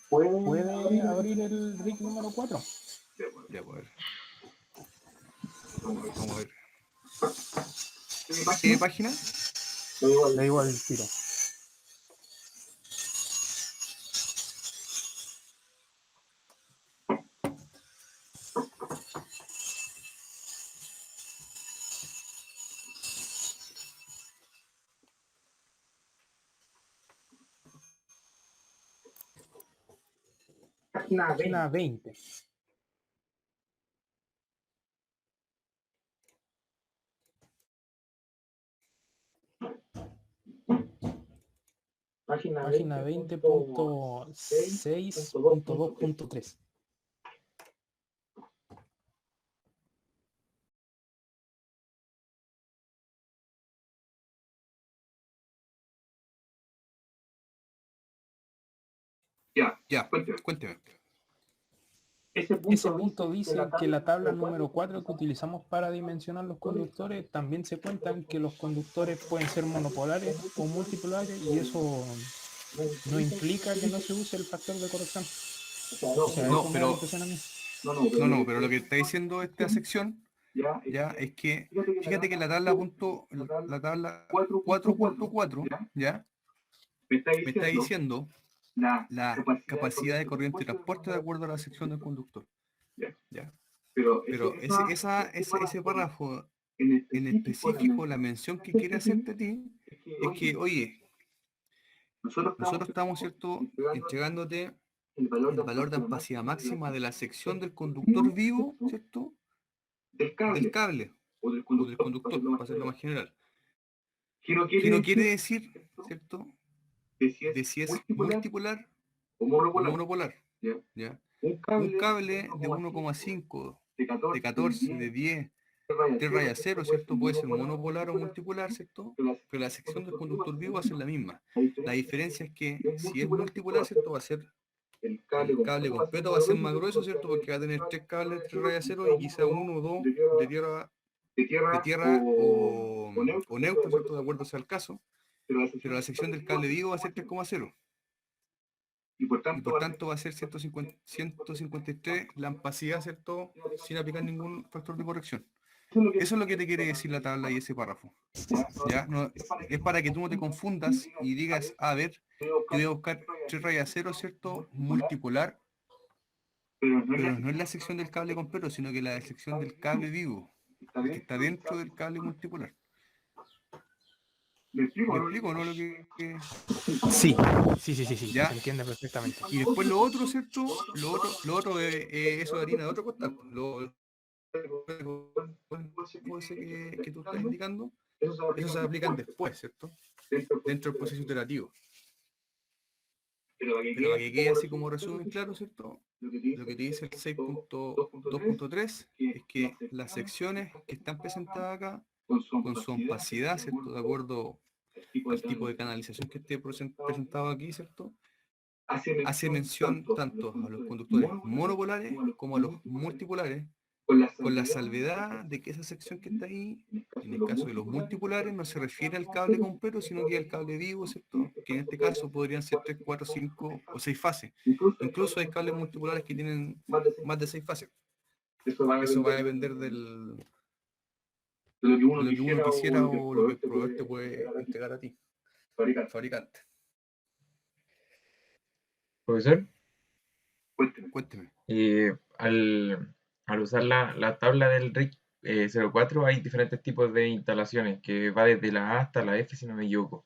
¿Puede abrir el brick número 4? Ya, pues, a ver. Vamos a ver. Vamos a ver. ¿Qué ¿Qué página? página? Le digo al tiro. Página 20. Página 20.6.2.3. Ya, cuénteme. Ese punto dice que la tabla número 4 que utilizamos para dimensionar los conductores también se cuentan que los conductores pueden ser monopolares o multipolares y eso no implica que no se use el factor de corrección. O sea, No, eso me da pero- la impresión a mí. No, pero lo que está diciendo esta sección ya es que, fíjate que la tabla 4.4, ya, me está diciendo la capacidad de corriente y transporte de acuerdo a la sección del conductor. ¿Ya? Pero ese párrafo en específico, la mención que quiere hacerte a ti, es que, oye, nosotros estamos, ¿cierto?, entregándote el valor de ampaciencia máxima de la sección del conductor vivo, ¿cierto?, del cable o del conductor, para hacerlo más general. Que no quiere decir, ¿cierto?, de si es multipolar o monopolar. ¿Ya? Un cable de 1,5, de 14, de 10, 3 rayas 0, ¿cierto? Puede ser monopolar o multipolar, ¿cierto? Pero la sección del conductor vivo va a ser la misma. La diferencia es que si es multipolar, ¿cierto? Va a ser el cable completo, va a ser más grueso, ¿cierto? Porque va a tener 3 cables, 3 rayas 0 y quizá 1 o 2 de tierra o neutro, ¿cierto? De acuerdo sea el caso. Pero la sección del cable vivo va a ser 3,0. Y por tanto va a ser 153 la ampacidad, ¿cierto? Sin aplicar ningún factor de corrección. Eso es lo que te quiere decir la tabla y ese párrafo. ¿Ya? No, es para que tú no te confundas y digas, a ver, yo voy a buscar 3 rayas 0, ¿cierto? Multipolar, pero no es la sección del cable completo, sino que la sección del cable vivo, el que está dentro del cable multipolar. ¿Me explico, no? Sí, ¿Ya? se entiende perfectamente. Y después lo otro, ¿cierto? Lo otro es eso de harina de otro costal. Ese que tú estás indicando, eso se aplican después, ¿cierto? Dentro del proceso iterativo. Pero para que quede así como resumen claro, ¿cierto? Lo que te dice el 6.2.3 es que las secciones que están presentadas acá, con su opacidad, ¿cierto? De acuerdo al tipo de canalización que esté presentado aquí, ¿cierto? Hace mención tanto a los conductores monopolares como a los multipolares, con la salvedad de que esa sección que está ahí, en el caso de los multipolares, no se refiere al cable completo, sino que al cable vivo, ¿cierto? Que en este caso podrían ser 3, 4, 5 o 6 fases. Incluso hay cables multipolares que tienen más de 6 fases. Eso va a depender de lo que uno quisiera o lo que el proveedor te puede entregar a ti, fabricante. Profesor, Cuénteme. al usar la tabla del RIC 04 hay diferentes tipos de instalaciones, que va desde la A hasta la F, si no me equivoco.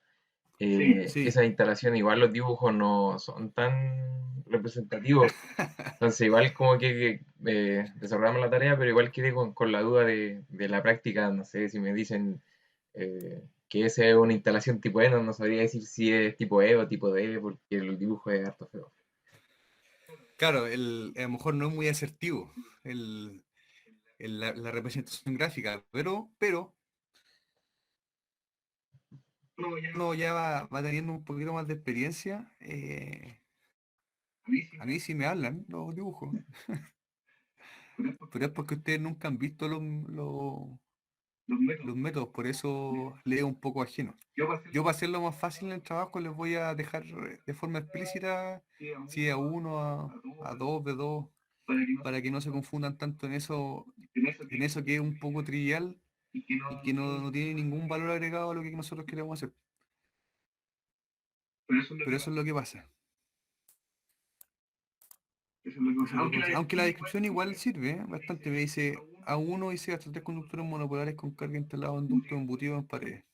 Sí. Esas instalaciones, igual los dibujos no son tan representativos. Entonces, igual como que desarrollamos la tarea, pero igual quedé con la duda de la práctica. No sé si me dicen que esa es una instalación tipo E, no sabría decir si es tipo E o tipo D, porque el dibujo es harto feo. Claro, a lo mejor no es muy asertivo la representación gráfica, pero uno ya va teniendo un poquito más de experiencia. A mí sí me hablan los dibujos, pero es porque ustedes nunca han visto los métodos, por eso leo un poco ajeno. Yo para hacerlo más fácil en el trabajo les voy a dejar de forma explícita si a uno, a dos, B2, para que no se confundan tanto en eso que es un poco trivial y que no tiene ningún valor agregado a lo que nosotros queremos hacer. Pero eso es lo que pasa. Aunque la descripción igual sirve, bastante. Me dice A1 dice hasta 3 conductores monopolares con carga instalada en ductos embutidos en paredes.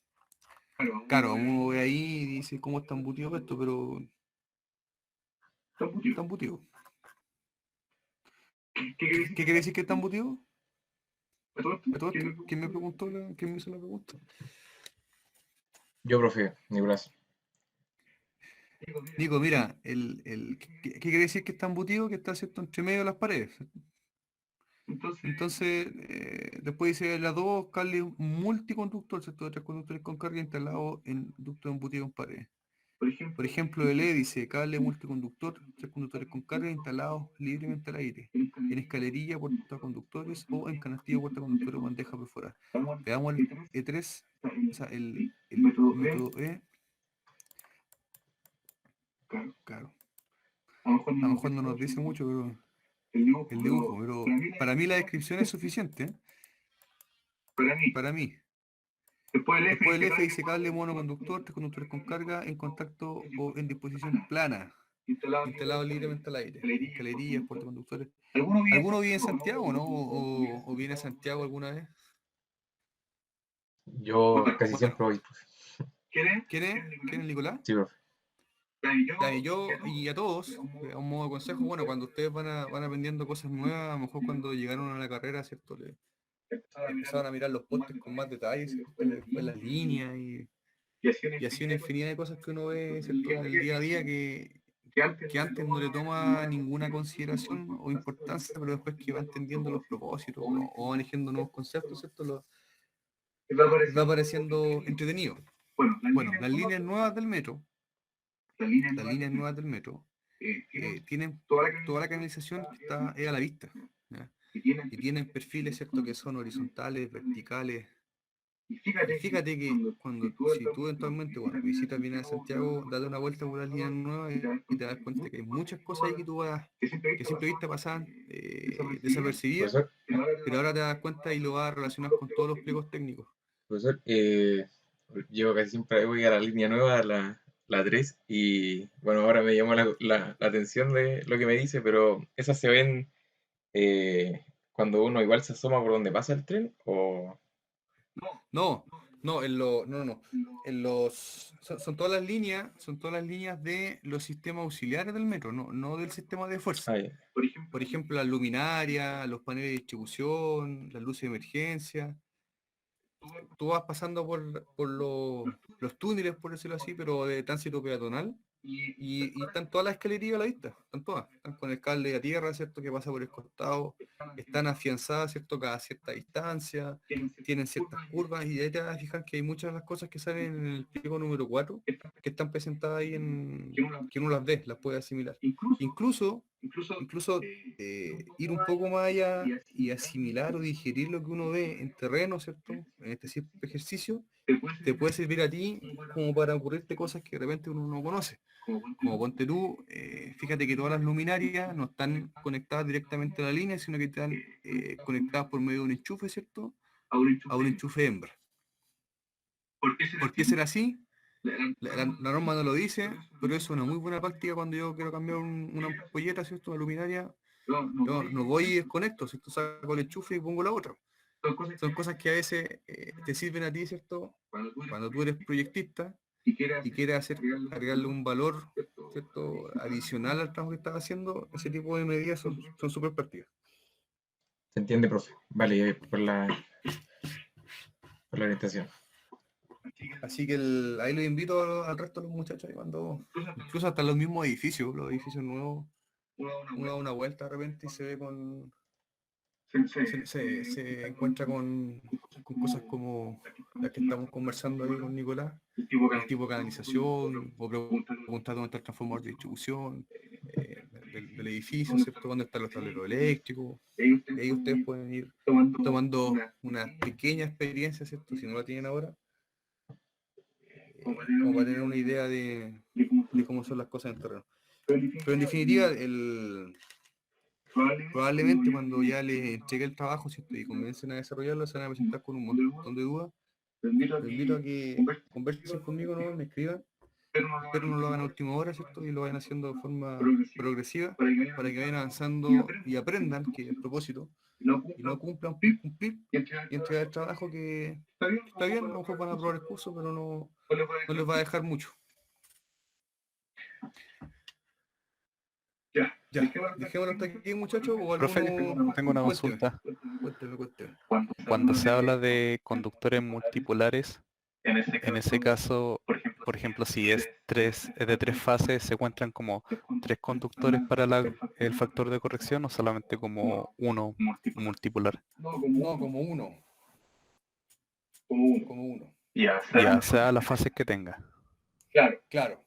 Claro, uno ve ahí y dice cómo está embutido esto, pero está embutido. ¿Qué quiere decir que está embutido? ¿A todo esto? ¿A todo esto? ¿Quién me preguntó quién me hizo la pregunta? Yo, profe, Nicolás. Nico, mira, ¿qué quiere decir que está embutido? Que está, ¿cierto?, entre medio de las paredes. Entonces, después dice la 2, cable multiconductor, ¿cierto?, de 3 conductores con carga instalado en ducto embutido en pared. Por ejemplo, el E dice cable multiconductor, 3 conductores con carga instalados libremente al aire, en escalerilla, portaconductores o en canastillo, portaconductores o bandeja perforada. Veamos el E3, o sea, el método E. Claro, a lo mejor no nos dice mucho, pero el dibujo, pero para mí la descripción es suficiente, ¿eh? Para mí. Después el F dice cable monoconductor, 3 conductores con carga en contacto o en disposición plana, instalado libremente al aire, escalerillas, portaconductores. ¿Alguno vive en Santiago, no? ¿O viene a Santiago alguna vez? Yo casi Bueno, siempre voy, profe. ¿quién es? ¿Quién es Nicolás? Sí, profe. Ya, y yo y a todos, a un modo de consejo, bueno, cuando ustedes van aprendiendo cosas nuevas, a lo mejor cuando llegaron a la carrera, ¿cierto? Empezaron a mirar los postes con más detalle, ¿cierto? Después las líneas y así una infinidad de cosas que uno ve, ¿cierto?, en el día a día que antes no le toma ninguna consideración o importancia, pero después que va entendiendo los propósitos o va eligiendo nuevos conceptos, ¿cierto? Les va pareciendo entretenido. Bueno, las líneas nuevas del metro, tienen toda la canalización que está a la vista, ¿ya? Y tienen perfiles, ¿cierto?, que son horizontales, verticales. Y fíjate que si tú eventualmente, bueno, visitas bien a Santiago, date una vuelta por las líneas nuevas y te das cuenta que hay muchas cosas ahí que a simple vista pasaban desapercibidas, Profesor, pero ahora te das cuenta y lo vas a relacionar con todos los pliegos técnicos. profesor, yo casi siempre voy a la línea nueva, la 3, y bueno, ahora me llamó la atención de lo que me dice, pero esas se ven cuando uno igual se asoma por donde pasa el tren, o... No, no. Son todas las líneas de los sistemas auxiliares del metro, no del sistema de fuerza. Ah, ya. Por ejemplo, las luminarias, los paneles de distribución, las luces de emergencia. Tú vas pasando por los túneles, por decirlo así, pero de tránsito peatonal, y están todas las escalerías a la vista, están todas, están con el cable a tierra, ¿cierto?, que pasa por el costado, están afianzadas, ¿cierto?, cada cierta distancia, tienen ciertas curvas, y ahí te vas a fijar que hay muchas de las cosas que salen en el pliego número 4, que están presentadas ahí que uno las ve, las puede asimilar. Incluso ir un poco más allá y asimilar o digerir lo que uno ve en terreno, ¿cierto?, en este simple ejercicio, te puede servir a ti como para ocurrirte cosas que de repente uno no conoce. Como ponte tú, fíjate que todas las luminarias no están conectadas directamente a la línea, sino que están conectadas por medio de un enchufe, ¿cierto?, a un enchufe hembra. ¿Por qué será así? La norma no lo dice, pero es una muy buena práctica cuando yo quiero cambiar una ampolleta, ¿cierto?, una luminaria. Yo no voy y desconecto, ¿cierto?, saco el enchufe y pongo la otra. Son cosas que a veces te sirven a ti, ¿cierto?, cuando tú eres proyectista y quieres agregarle un valor, ¿cierto?, adicional al trabajo que estás haciendo. Ese tipo de medidas son súper prácticas. Se entiende, profe. Vale, por la orientación. Así que ahí los invito al resto de los muchachos, ahí incluso hasta los mismos edificios nuevos, uno da una vuelta de repente y se ve se encuentra con cosas como las que estamos conversando ahí con Nicolás, el tipo de canalización, o preguntar dónde está el transformador de distribución del edificio, ¿cierto?, dónde están los tableros eléctricos. Y ahí ustedes pueden ir tomando una pequeña experiencia, ¿cierto?, si no la tienen ahora, como para tener una idea de cómo son las cosas en terreno. Pero en definitiva, probablemente cuando ya les entregue el trabajo, ¿cierto?, y comiencen a desarrollarlo, se van a presentar con un montón de dudas. Los invito a que conversen conmigo, ¿no?, me escriban. Espero no lo hagan a última hora, ¿cierto?, y lo vayan haciendo de forma progresiva para que vayan avanzando y aprendan que el propósito, y no cumplan por cumplir y entregar el trabajo, que está bien, a lo mejor van a aprobar el curso, pero no les va a dejar mucho. Ya, dejémoslo hasta aquí, muchachos, o Profe, alguno... tengo una Cuénteme, consulta. cuénteme. Cuando se habla de conductores multipolares, en ese caso, por ejemplo, si es de tres fases, ¿se cuentan como tres conductores para el factor de corrección o solamente como uno multipolar? No, como uno. Como uno. Ya, sea la fase que tenga. Claro.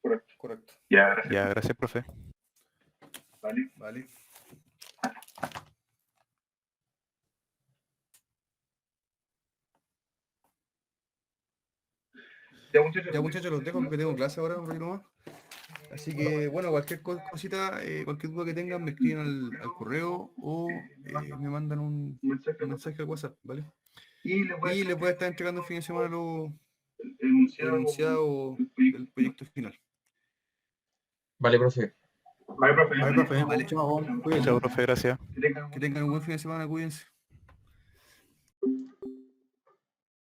Correcto. Ya, gracias, profe. Vale. Ya, muchachos, los dejo porque tengo clase ahora, un ratito más. Así que, bueno, cualquier cosita, cualquier duda que tengan, me escriben al correo o me mandan un mensaje al WhatsApp, ¿vale? Y les voy a estar entregando el fin de semana el enunciado del proyecto final. Vale, profe. Vale, profe. Vale. Chao, profe, gracias. Que tengan un buen fin de semana, cuídense.